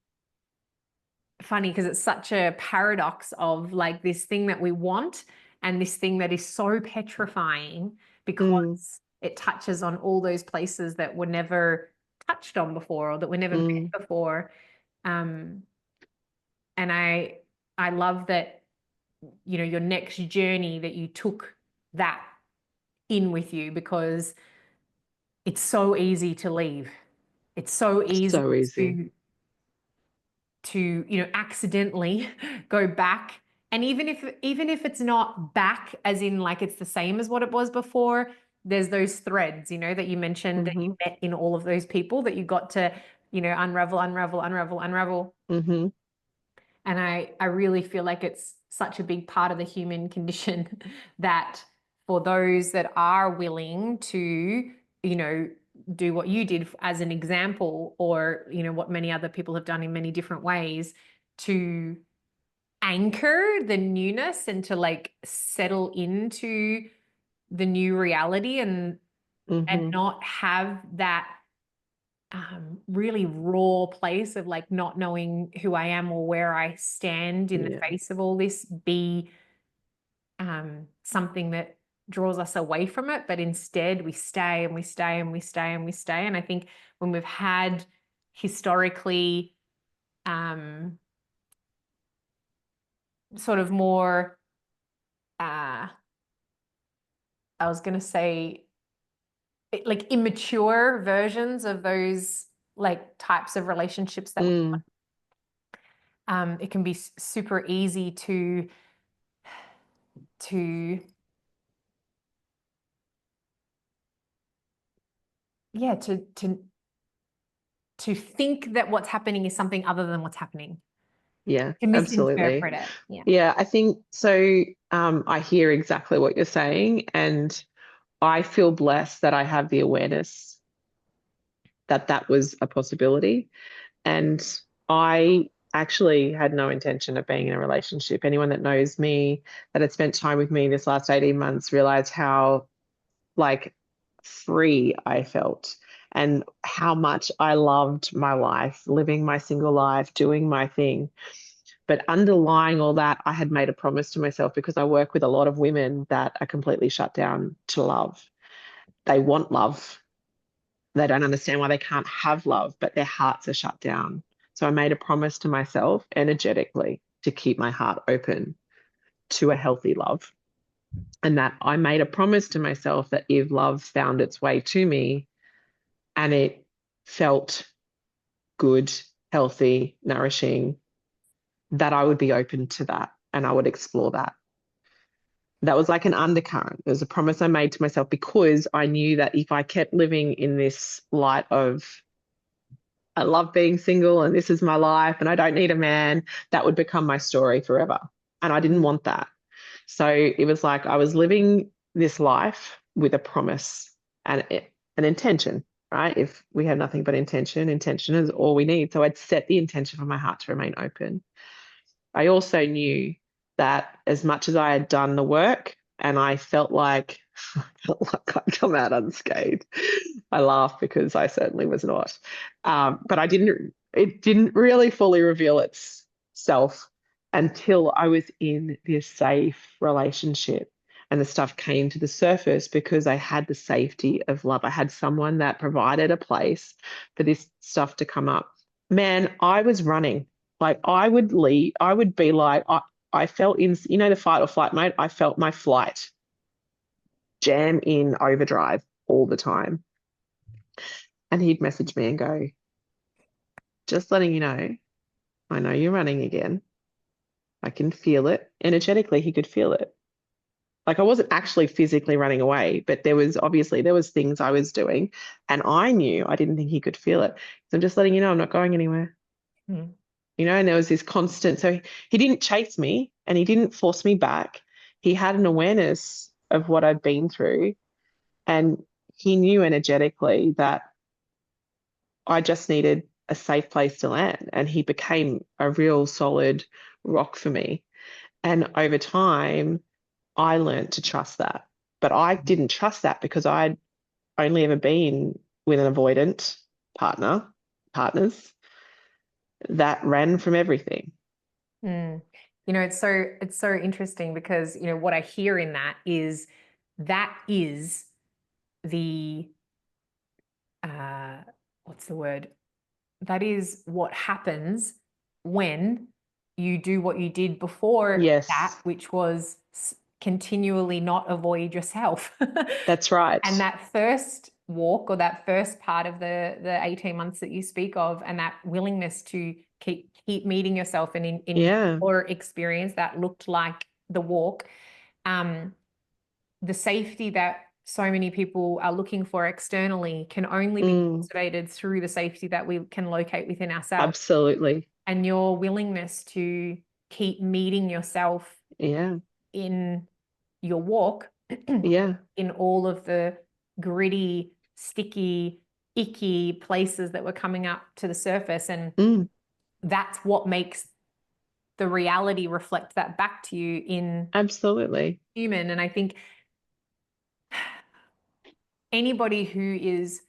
S3: funny because it's such a paradox of like this thing that we want and this thing that is so petrifying because it touches on all those places that were never touched on before or that were never met before. And I love that, you know, your next journey, that you took that in with you, because it's so easy to leave. It's so easy to, you know, accidentally go back. And even if it's not back as in like it's the same as what it was before, there's those threads, you know, that you mentioned that you met in all of those people that you got to, you know, unravel. And I really feel like it's such a big part of the human condition that for those that are willing to, you know, do what you did as an example, or, you know, what many other people have done in many different ways, to anchor the newness and to like settle into the new reality and not have that really raw place of like not knowing who I am or where I stand in the face of all this be something that draws us away from it, but instead we stay and we stay and we stay and we stay. And I think when we've had historically sort of more I was going to say like immature versions of those like types of relationships that we want, it can be super easy to think that what's happening is something other than what's happening.
S2: Yeah,
S3: to misinterpret
S2: absolutely.
S3: it.
S2: Yeah, I think so. I hear exactly what you're saying, and I feel blessed that I have the awareness that that was a possibility. And I actually had no intention of being in a relationship. Anyone that knows me, that had spent time with me this last 18 months, realized how like free I felt and how much I loved my life, living my single life, doing my thing. But underlying all that, I had made a promise to myself, because I work with a lot of women that are completely shut down to love. They want love. They don't understand why they can't have love, but their hearts are shut down. So I made a promise to myself energetically to keep my heart open to a healthy love. And that I made a promise to myself that if love found its way to me and it felt good, healthy, nourishing, that I would be open to that and I would explore that. That was like an undercurrent. It was a promise I made to myself, because I knew that if I kept living in this light of, I love being single and this is my life and I don't need a man, that would become my story forever. And I didn't want that. So it was like I was living this life with a promise and an intention, right? If we have nothing but intention, intention is all we need. So I'd set the intention for my heart to remain open. I also knew that as much as I had done the work and I felt like I'd come out unscathed, I laugh because I certainly was not. But it didn't really fully reveal itself until I was in this safe relationship and the stuff came to the surface, because I had the safety of love. I had someone that provided a place for this stuff to come up. Man, I was running. Like I would leave, I would be like, I felt in, the fight or flight mode, I felt my flight jam in overdrive all the time. And he'd message me and go, just letting you know, I know you're running again. I can feel it. Energetically, he could feel it. Like I wasn't actually physically running away, but there was things I was doing and I knew, I didn't think he could feel it. So I'm just letting you know I'm not going anywhere. And there was this constant, so he didn't chase me and he didn't force me back. He had an awareness of what I'd been through, and he knew energetically that I just needed a safe place to land, and he became a real solid rock for me. And over time, I learned to trust that. But I didn't trust that because I'd only ever been with an avoidant partners that ran from everything.
S3: It's so interesting because, what I hear in that is the, what's the word? That is what happens when you do what you did before that, which was continually not avoid yourself.
S2: That's right.
S3: And that first walk, or that first part of the 18 months that you speak of, and that willingness to keep meeting yourself, and in your experience that looked like the walk, the safety that so many people are looking for externally can only be cultivated through the safety that we can locate within ourselves.
S2: Absolutely.
S3: And your willingness to keep meeting yourself in your walk, in all of the gritty, sticky, icky places that were coming up to the surface. And that's what makes the reality reflect that back to you in
S2: absolutely
S3: human. And I think anybody who is,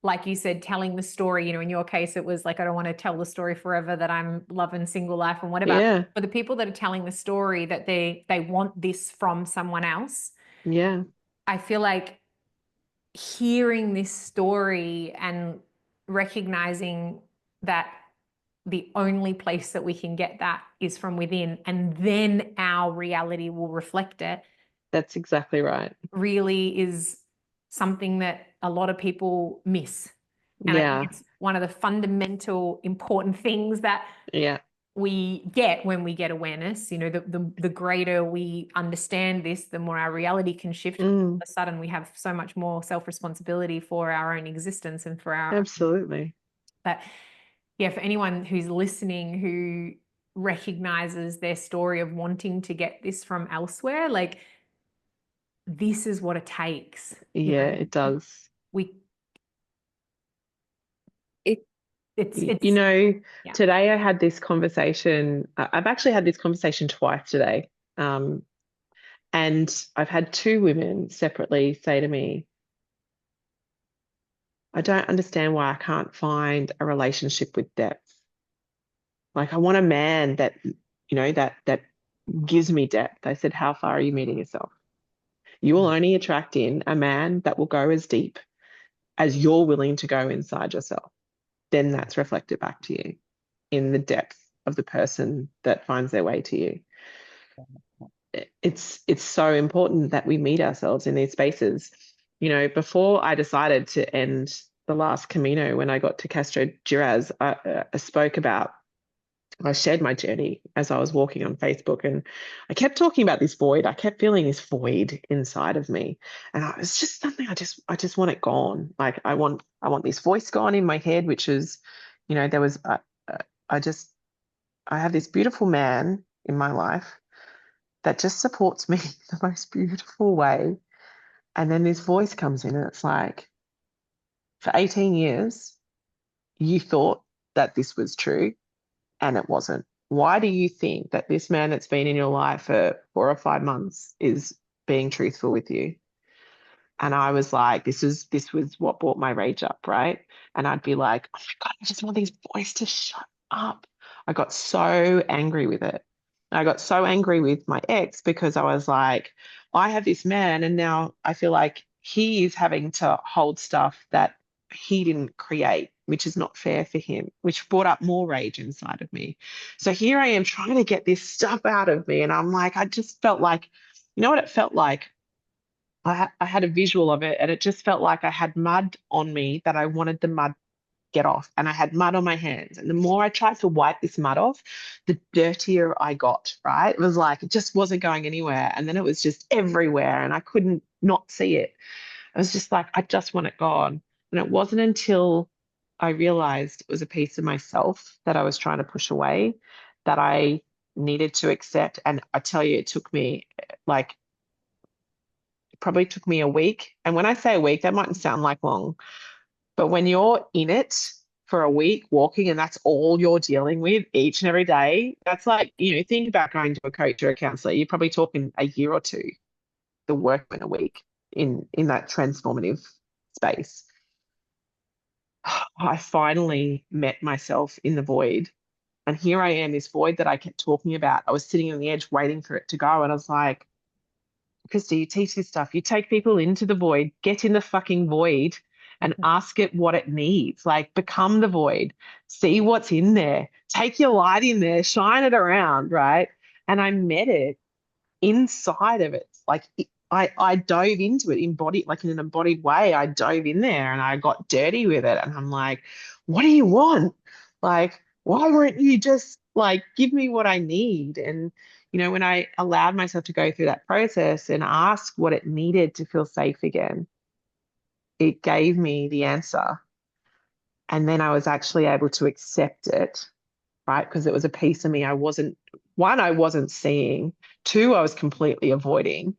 S3: like you said, telling the story, in your case, it was like, I don't want to tell the story forever that I'm loving single life and whatever.
S2: Yeah.
S3: But the people that are telling the story that they want this from someone else.
S2: Yeah.
S3: I feel like hearing this story and recognizing that the only place that we can get that is from within, and then our reality will reflect it.
S2: That's exactly right.
S3: Really is something that a lot of people miss. And I think it's one of the fundamental important things that we get when we get awareness. The greater we understand this, the more our reality can shift. All of a sudden, we have so much more self-responsibility for our own existence and for our
S2: absolutely.
S3: But for anyone who's listening who recognizes their story of wanting to get this from elsewhere, like, this is what it takes.
S2: It does. Today I had this conversation. I've actually had this conversation twice today. And I've had two women separately say to me, I don't understand why I can't find a relationship with depth. Like, I want a man that, that gives me depth. I said, how far are you meeting yourself? You will only attract in a man that will go as deep as you're willing to go inside yourself. Then that's reflected back to you in the depth of the person that finds their way to you. It's so important that we meet ourselves in these spaces. Before I decided to end the last Camino, when I got to Castro Giraz, I shared my journey as I was walking on Facebook, and I kept talking about this void. I kept feeling this void inside of me, and it was just something I just want it gone. Like, I want this voice gone in my head, which is, there was I have this beautiful man in my life that just supports me in the most beautiful way, and then this voice comes in, and it's like, for 18 years, you thought that this was true. And it wasn't. Why do you think that this man that's been in your life for 4 or 5 months is being truthful with you? And I was like, this was what brought my rage up, right? And I'd be like, oh my God, I just want this voice to shut up. I got so angry with it. I got so angry with my ex because I was like, I have this man, and now I feel like he is having to hold stuff that he didn't create, which is not fair for him, which brought up more rage inside of me. So here I am trying to get this stuff out of me. And I'm like, I just felt like, you know what it felt like? I had a visual of it, and it just felt like I had mud on me that I wanted the mud get off, and I had mud on my hands. And the more I tried to wipe this mud off, the dirtier I got, right? It was like, it just wasn't going anywhere. And then it was just everywhere, and I couldn't not see it. I was just like, I just want it gone. And it wasn't until I realized it was a piece of myself that I was trying to push away that I needed to accept. And I tell you, it took me like, it probably took me a week. And when I say a week, that mightn't sound like long, but when you're in it for a week walking and that's all you're dealing with each and every day, that's like, think about going to a coach or a counselor. You're probably talking a year or two, the work in a week in that transformative space. I finally met myself in the void. And here I am, this void that I kept talking about. I was sitting on the edge waiting for it to go. And I was like, Kristy, you teach this stuff. You take people into the void, get in the fucking void and ask it what it needs. Like, become the void, see what's in there, take your light in there, shine it around, right? And I met it inside of it. Like, I dove into it embodied, like in an embodied way. I dove in there and I got dirty with it. And I'm like, what do you want? Like, why won't you just like give me what I need? And when I allowed myself to go through that process and ask what it needed to feel safe again, it gave me the answer. And then I was actually able to accept it, right? Because it was a piece of me I wasn't seeing. 2, I was completely avoiding.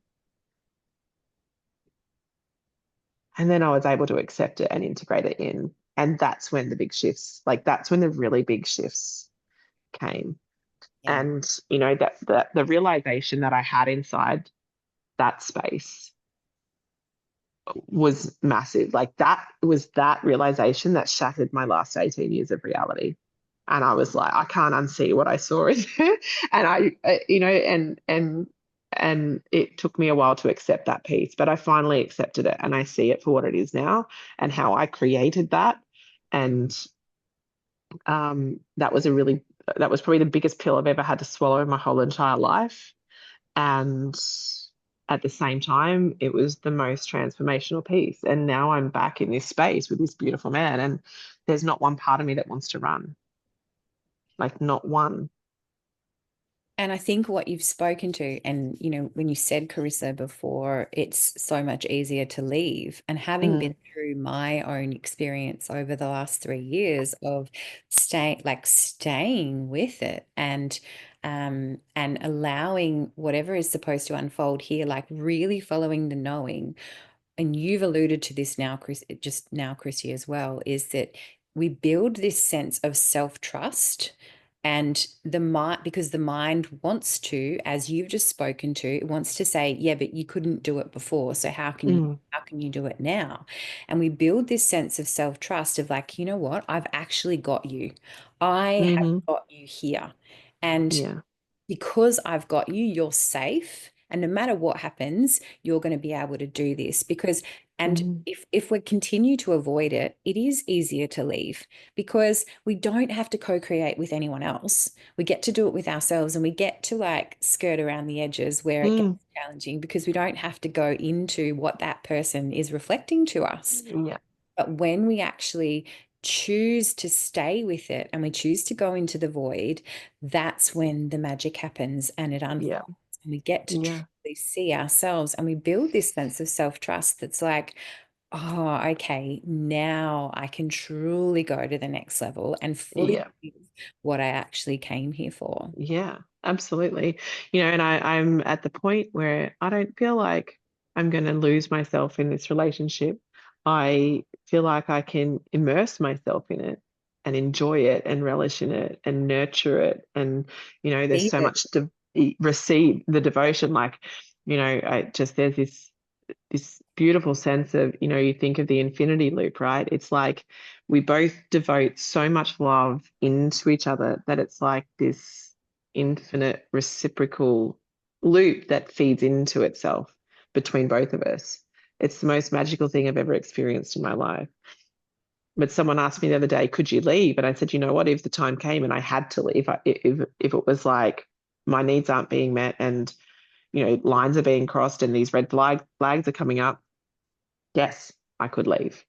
S2: And then I was able to accept it and integrate it in. And that's when the big shifts, that's when the really big shifts came. Yeah. And, that the realization that I had inside that space was massive. Like, that was that realization that shattered my last 18 years of reality. And I was like, I can't unsee what I saw in there. And it took me a while to accept that piece, but I finally accepted it and I see it for what it is now and how I created that. And that was probably the biggest pill I've ever had to swallow in my whole entire life. And at the same time, it was the most transformational piece. And now I'm back in this space with this beautiful man, and there's not one part of me that wants to run. Like, not one.
S1: And I think what you've spoken to, and, when you said, Carissa, before, it's so much easier to leave. And having been through my own experience over the last 3 years of staying with it and allowing whatever is supposed to unfold here, like really following the knowing. And you've alluded to this now, Kristy, as well, is that we build this sense of self-trust And the mind, because the mind wants to, as you've just spoken to, it wants to say, yeah, but you couldn't do it before. So how can you do it now? And we build this sense of self-trust of like, you know what? I've actually got you. I have got you here. And because I've got you, you're safe. And no matter what happens, you're going to be able to do this because, and if we continue to avoid it, it is easier to leave because we don't have to co-create with anyone else. We get to do it with ourselves and we get to like skirt around the edges where it gets challenging because we don't have to go into what that person is reflecting to us.
S2: Yeah.
S1: But when we actually choose to stay with it and we choose to go into the void, that's when the magic happens and it unfolds. And we get to truly see ourselves and we build this sense of self-trust that's like, oh, okay, now I can truly go to the next level and fully live what I actually came here for.
S2: Yeah, absolutely. You know, and I'm at the point where I don't feel like I'm going to lose myself in this relationship. I feel like I can immerse myself in it and enjoy it and relish in it and nurture it. And, you know, there's so much to receive the devotion. Like, you know, there's this beautiful sense of, you know, you think of the infinity loop, right? It's like we both devote so much love into each other that it's like this infinite reciprocal loop that feeds into itself between both of us. It's the most magical thing I've ever experienced in my life. But someone asked me the other day, could you leave? And I said, you know what, if the time came and I had to leave, if it was like my needs aren't being met and, you know, lines are being crossed and these red flags are coming up, yes, I could leave.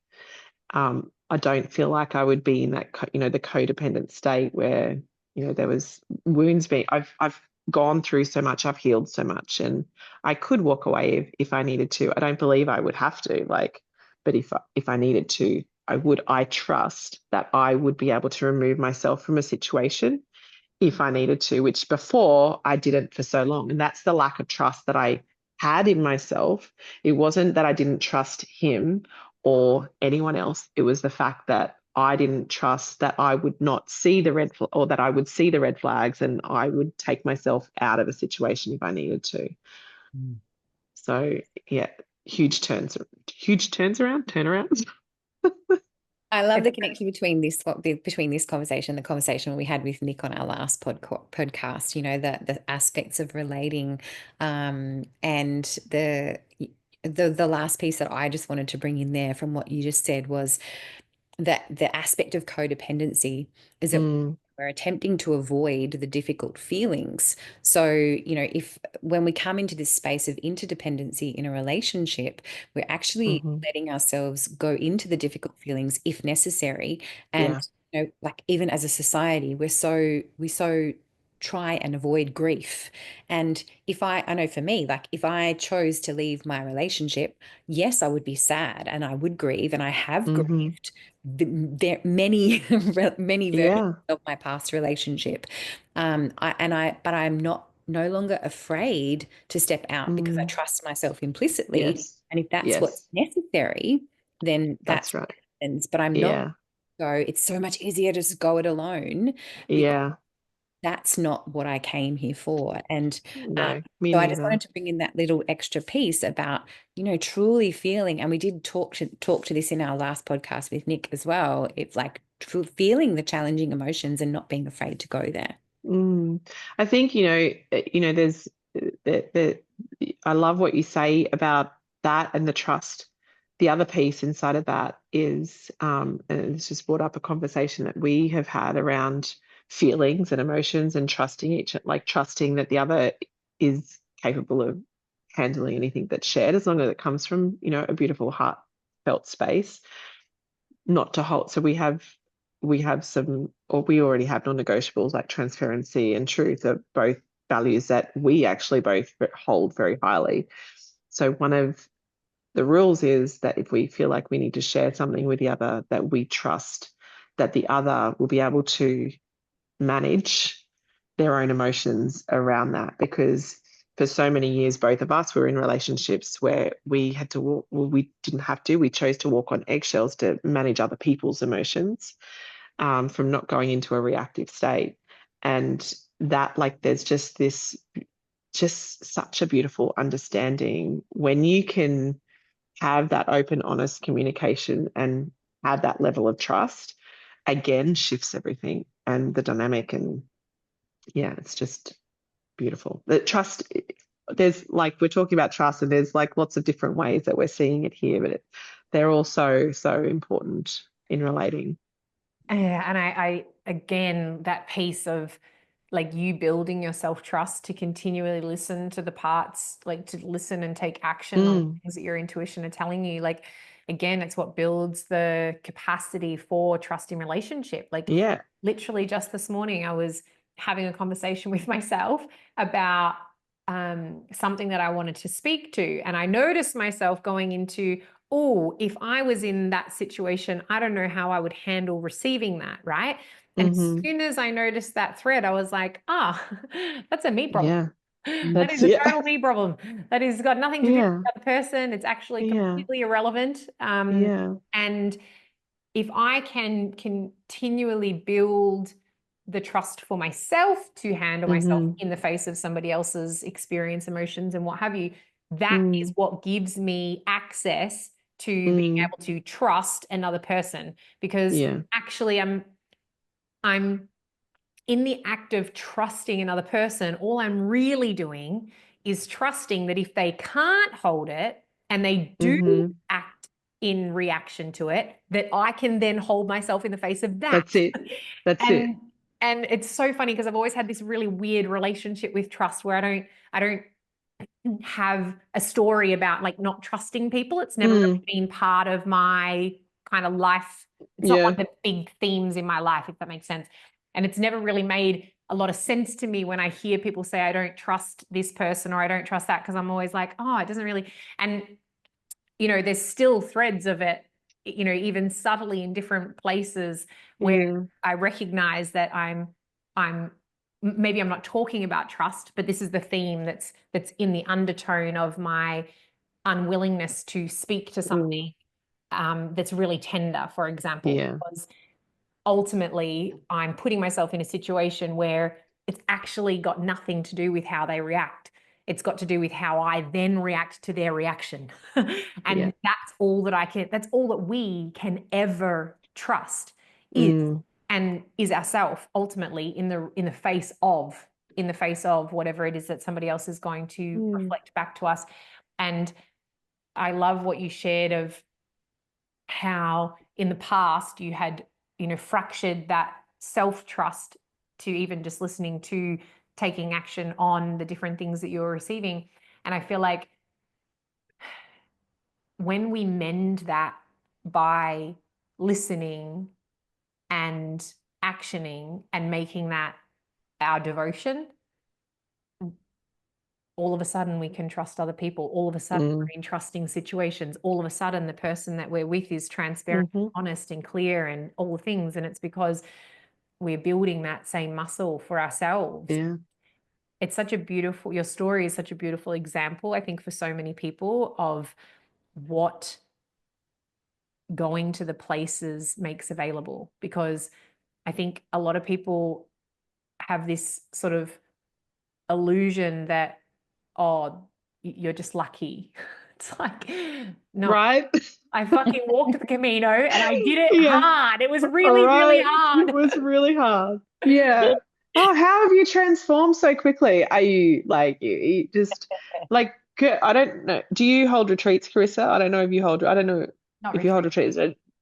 S2: I don't feel like I would be in that, you know, the codependent state where, you know, there was wounds being, I've gone through so much, I've healed so much, and I could walk away if I needed to. I don't believe I would have to, like, but if I needed to, I would. I trust that I would be able to remove myself from a situation if I needed to, which before I didn't for so long. And that's the lack of trust that I had in myself. It wasn't that I didn't trust him or anyone else. It was the fact that I didn't trust that I would not see the or that I would see the red flags and I would take myself out of a situation if I needed to. So yeah, turnarounds.
S1: I love the connection between this conversation, the conversation we had with Nick on our last podcast, you know, the aspects of relating, and the last piece that I just wanted to bring in there from what you just said was that the aspect of codependency is that we're attempting to avoid the difficult feelings. So, you know, when we come into this space of interdependency in a relationship, we're actually letting ourselves go into the difficult feelings if necessary. And, you know, like even as a society, we so try and avoid grief. And I know for me, like if I chose to leave my relationship, yes, I would be sad and I would grieve and I have grieved many versions of my past relationship. But I'm no longer afraid to step out because I trust myself implicitly. And if that's what's necessary, then that's
S2: right.
S1: what happens. But I'm not. So it's so much easier to just go it alone. That's not what I came here for. And
S2: no, me
S1: so
S2: neither.
S1: I just wanted to bring in that little extra piece about, you know, truly feeling, and we did talk to this in our last podcast with Nick as well. It's like feeling the challenging emotions and not being afraid to go there.
S2: I think, there's I love what you say about that and the trust. The other piece inside of that is, and it's just brought up a conversation that we have had around feelings and emotions and trusting trusting that the other is capable of handling anything that's shared, as long as it comes from, you know, a beautiful heartfelt space, not to hold. So we have some, or we already have non-negotiables like transparency and truth, are both values that we actually both hold very highly. So one of the rules is that if we feel like we need to share something with the other, that we trust that the other will be able to manage their own emotions around that. Because for so many years, both of us were in relationships where we had to walk, well, we didn't have to, we chose to walk on eggshells to manage other people's emotions, from not going into a reactive state. And that, like, there's just such a beautiful understanding when you can have that open, honest communication and have that level of trust, again, shifts everything and the dynamic. And yeah, it's just beautiful. The trust, there's, like, we're talking about trust, and there's like lots of different ways that we're seeing it here, but they're all so important in relating.
S3: Yeah, and I again, that piece of like you building your self-trust to continually listen to the parts, like to listen and take action on things that your intuition are telling you. Like, again, it's what builds the capacity for trust in relationship. Like,
S2: Yeah.
S3: literally just this morning, I was having a conversation with myself about something that I wanted to speak to. And I noticed myself going into, oh, if I was in that situation, I don't know how I would handle receiving that, right? And as soon as I noticed that thread, I was like, that's a me problem.
S2: Yeah.
S3: That is a total me problem. That has got nothing to do with the other person. It's actually completely irrelevant. And if I can continually build the trust for myself to handle myself in the face of somebody else's experience, emotions, and what have you, that is what gives me access to being able to trust another person. Because actually I'm in the act of trusting another person, all I'm really doing is trusting that if they can't hold it and they do act in reaction to it, that I can then hold myself in the face of that.
S2: That's it. That's it.
S3: And it's so funny because I've always had this really weird relationship with trust where I don't have a story about like not trusting people. It's never really been part of my kind of life. It's not one of the big themes in my life, if that makes sense. And it's never really made a lot of sense to me when I hear people say, I don't trust this person or I don't trust that, because I'm always like, oh, it doesn't really. And, you know, there's still threads of it, you know, even subtly in different places where I recognize that maybe I'm not talking about trust, but this is the theme that's in the undertone of my unwillingness to speak to somebody that's really tender, for example, because ultimately I'm putting myself in a situation where it's actually got nothing to do with how they react. It's got to do with how I then react to their reaction. And that's all that's all that we can ever trust is ourself ultimately in the face of whatever it is that somebody else is going to reflect back to us. And I love what you shared of how in the past you had, you know, fractured that self-trust to even just listening to taking action on the different things that you're receiving. And I feel like when we mend that by listening and actioning and making that our devotion, all of a sudden we can trust other people. All of a sudden we're in trusting situations. All of a sudden the person that we're with is transparent, honest and clear and all the things. And it's because we're building that same muscle for ourselves.
S2: Yeah.
S3: It's such a beautiful, your story is such a beautiful example, I think, for so many people of what going to the places makes available. Because I think a lot of people have this sort of illusion that, oh, you're just lucky. It's like, no,
S2: right.
S3: I fucking walked the Camino and I did it hard. It was really, really hard.
S2: It was really hard. Yeah. Oh, how have you transformed so quickly? Are you like, you just like, I don't know. Do you hold retreats, Carissa? I don't know if you hold, I don't know if you hold retreats.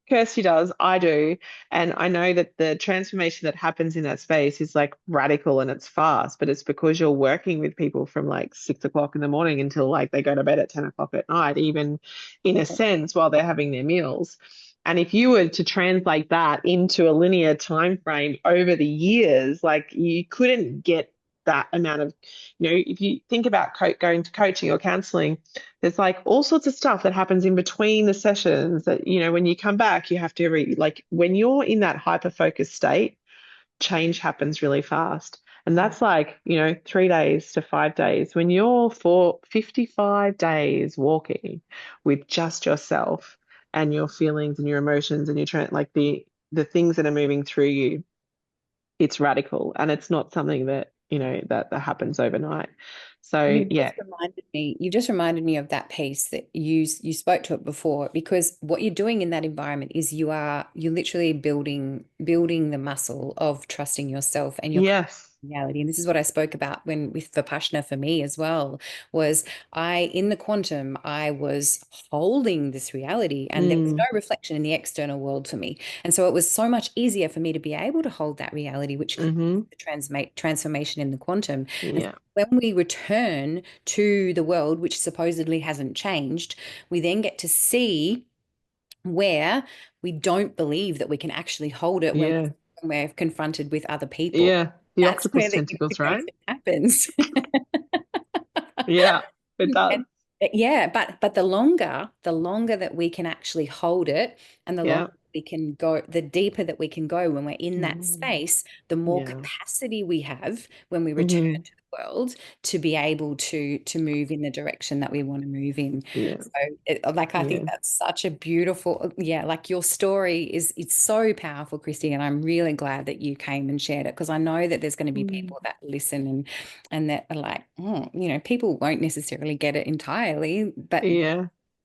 S2: Kirsty does, I do. And I know that the transformation that happens in that space is like radical and it's fast, but it's because you're working with people from like 6 o'clock in the morning until like they go to bed at 10 o'clock at night, even in a sense while they're having their meals. And if you were to translate that into a linear time frame over the years, like you couldn't get that amount of, you know, if you think about going to coaching or counseling, there's like all sorts of stuff that happens in between the sessions that, you know, when you come back, you have to like when you're in that hyper-focused state, change happens really fast. And that's like, you know, 3 days to 5 days. When you're for 55 days walking with just yourself and your feelings and your emotions and your like the things that are moving through you, it's radical, and it's not something that, you know, that happens overnight. So
S1: You've just reminded me of that piece that you spoke to it before, because what you're doing in that environment is you're literally building the muscle of trusting yourself and your
S2: yes.
S1: reality. And this is what I spoke about when with Vipassana for me as well, was in the quantum, I was holding this reality and there was no reflection in the external world for me. And so it was so much easier for me to be able to hold that reality, which creates the transformation in the quantum. And
S2: Yeah.
S1: when we return to the world, which supposedly hasn't changed, we then get to see where we don't believe that we can actually hold it when we're confronted with other people.
S2: Yeah. The
S1: That's where
S2: octopus
S1: the
S2: tentacles, right?
S1: integration happens.
S2: Yeah, it does.
S1: Yeah, but the longer that we can actually hold it, and the longer we can go, the deeper that we can go when we're in that space, the more capacity we have when we return to the world to be able to move in the direction that we want to move in. So I think that's such a beautiful, like your story it's so powerful, Kristy, and I'm really glad that you came and shared it, because I know that there's going to be people that listen and that are like, you know, people won't necessarily get it entirely, but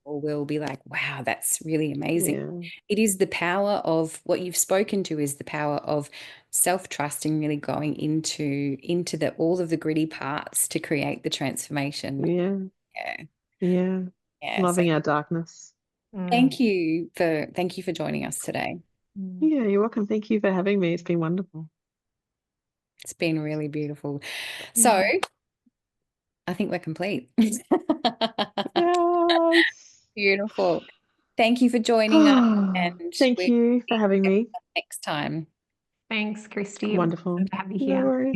S1: or will be like, wow, that's really amazing. It is the power of what you've spoken to, is the power of self-trust and really going into the all of the gritty parts to create the transformation.
S2: Loving our darkness.
S1: Thank you for joining us today.
S2: Yeah, you're welcome. Thank you for having me. It's been wonderful.
S1: It's been really beautiful. So I think we're complete.
S2: Yes.
S1: Beautiful. Thank you for joining us. And
S2: thank you for having me
S1: next time.
S3: Thanks, Kristy.
S2: Wonderful.
S3: It was good to have you
S2: No
S3: here.
S2: worries.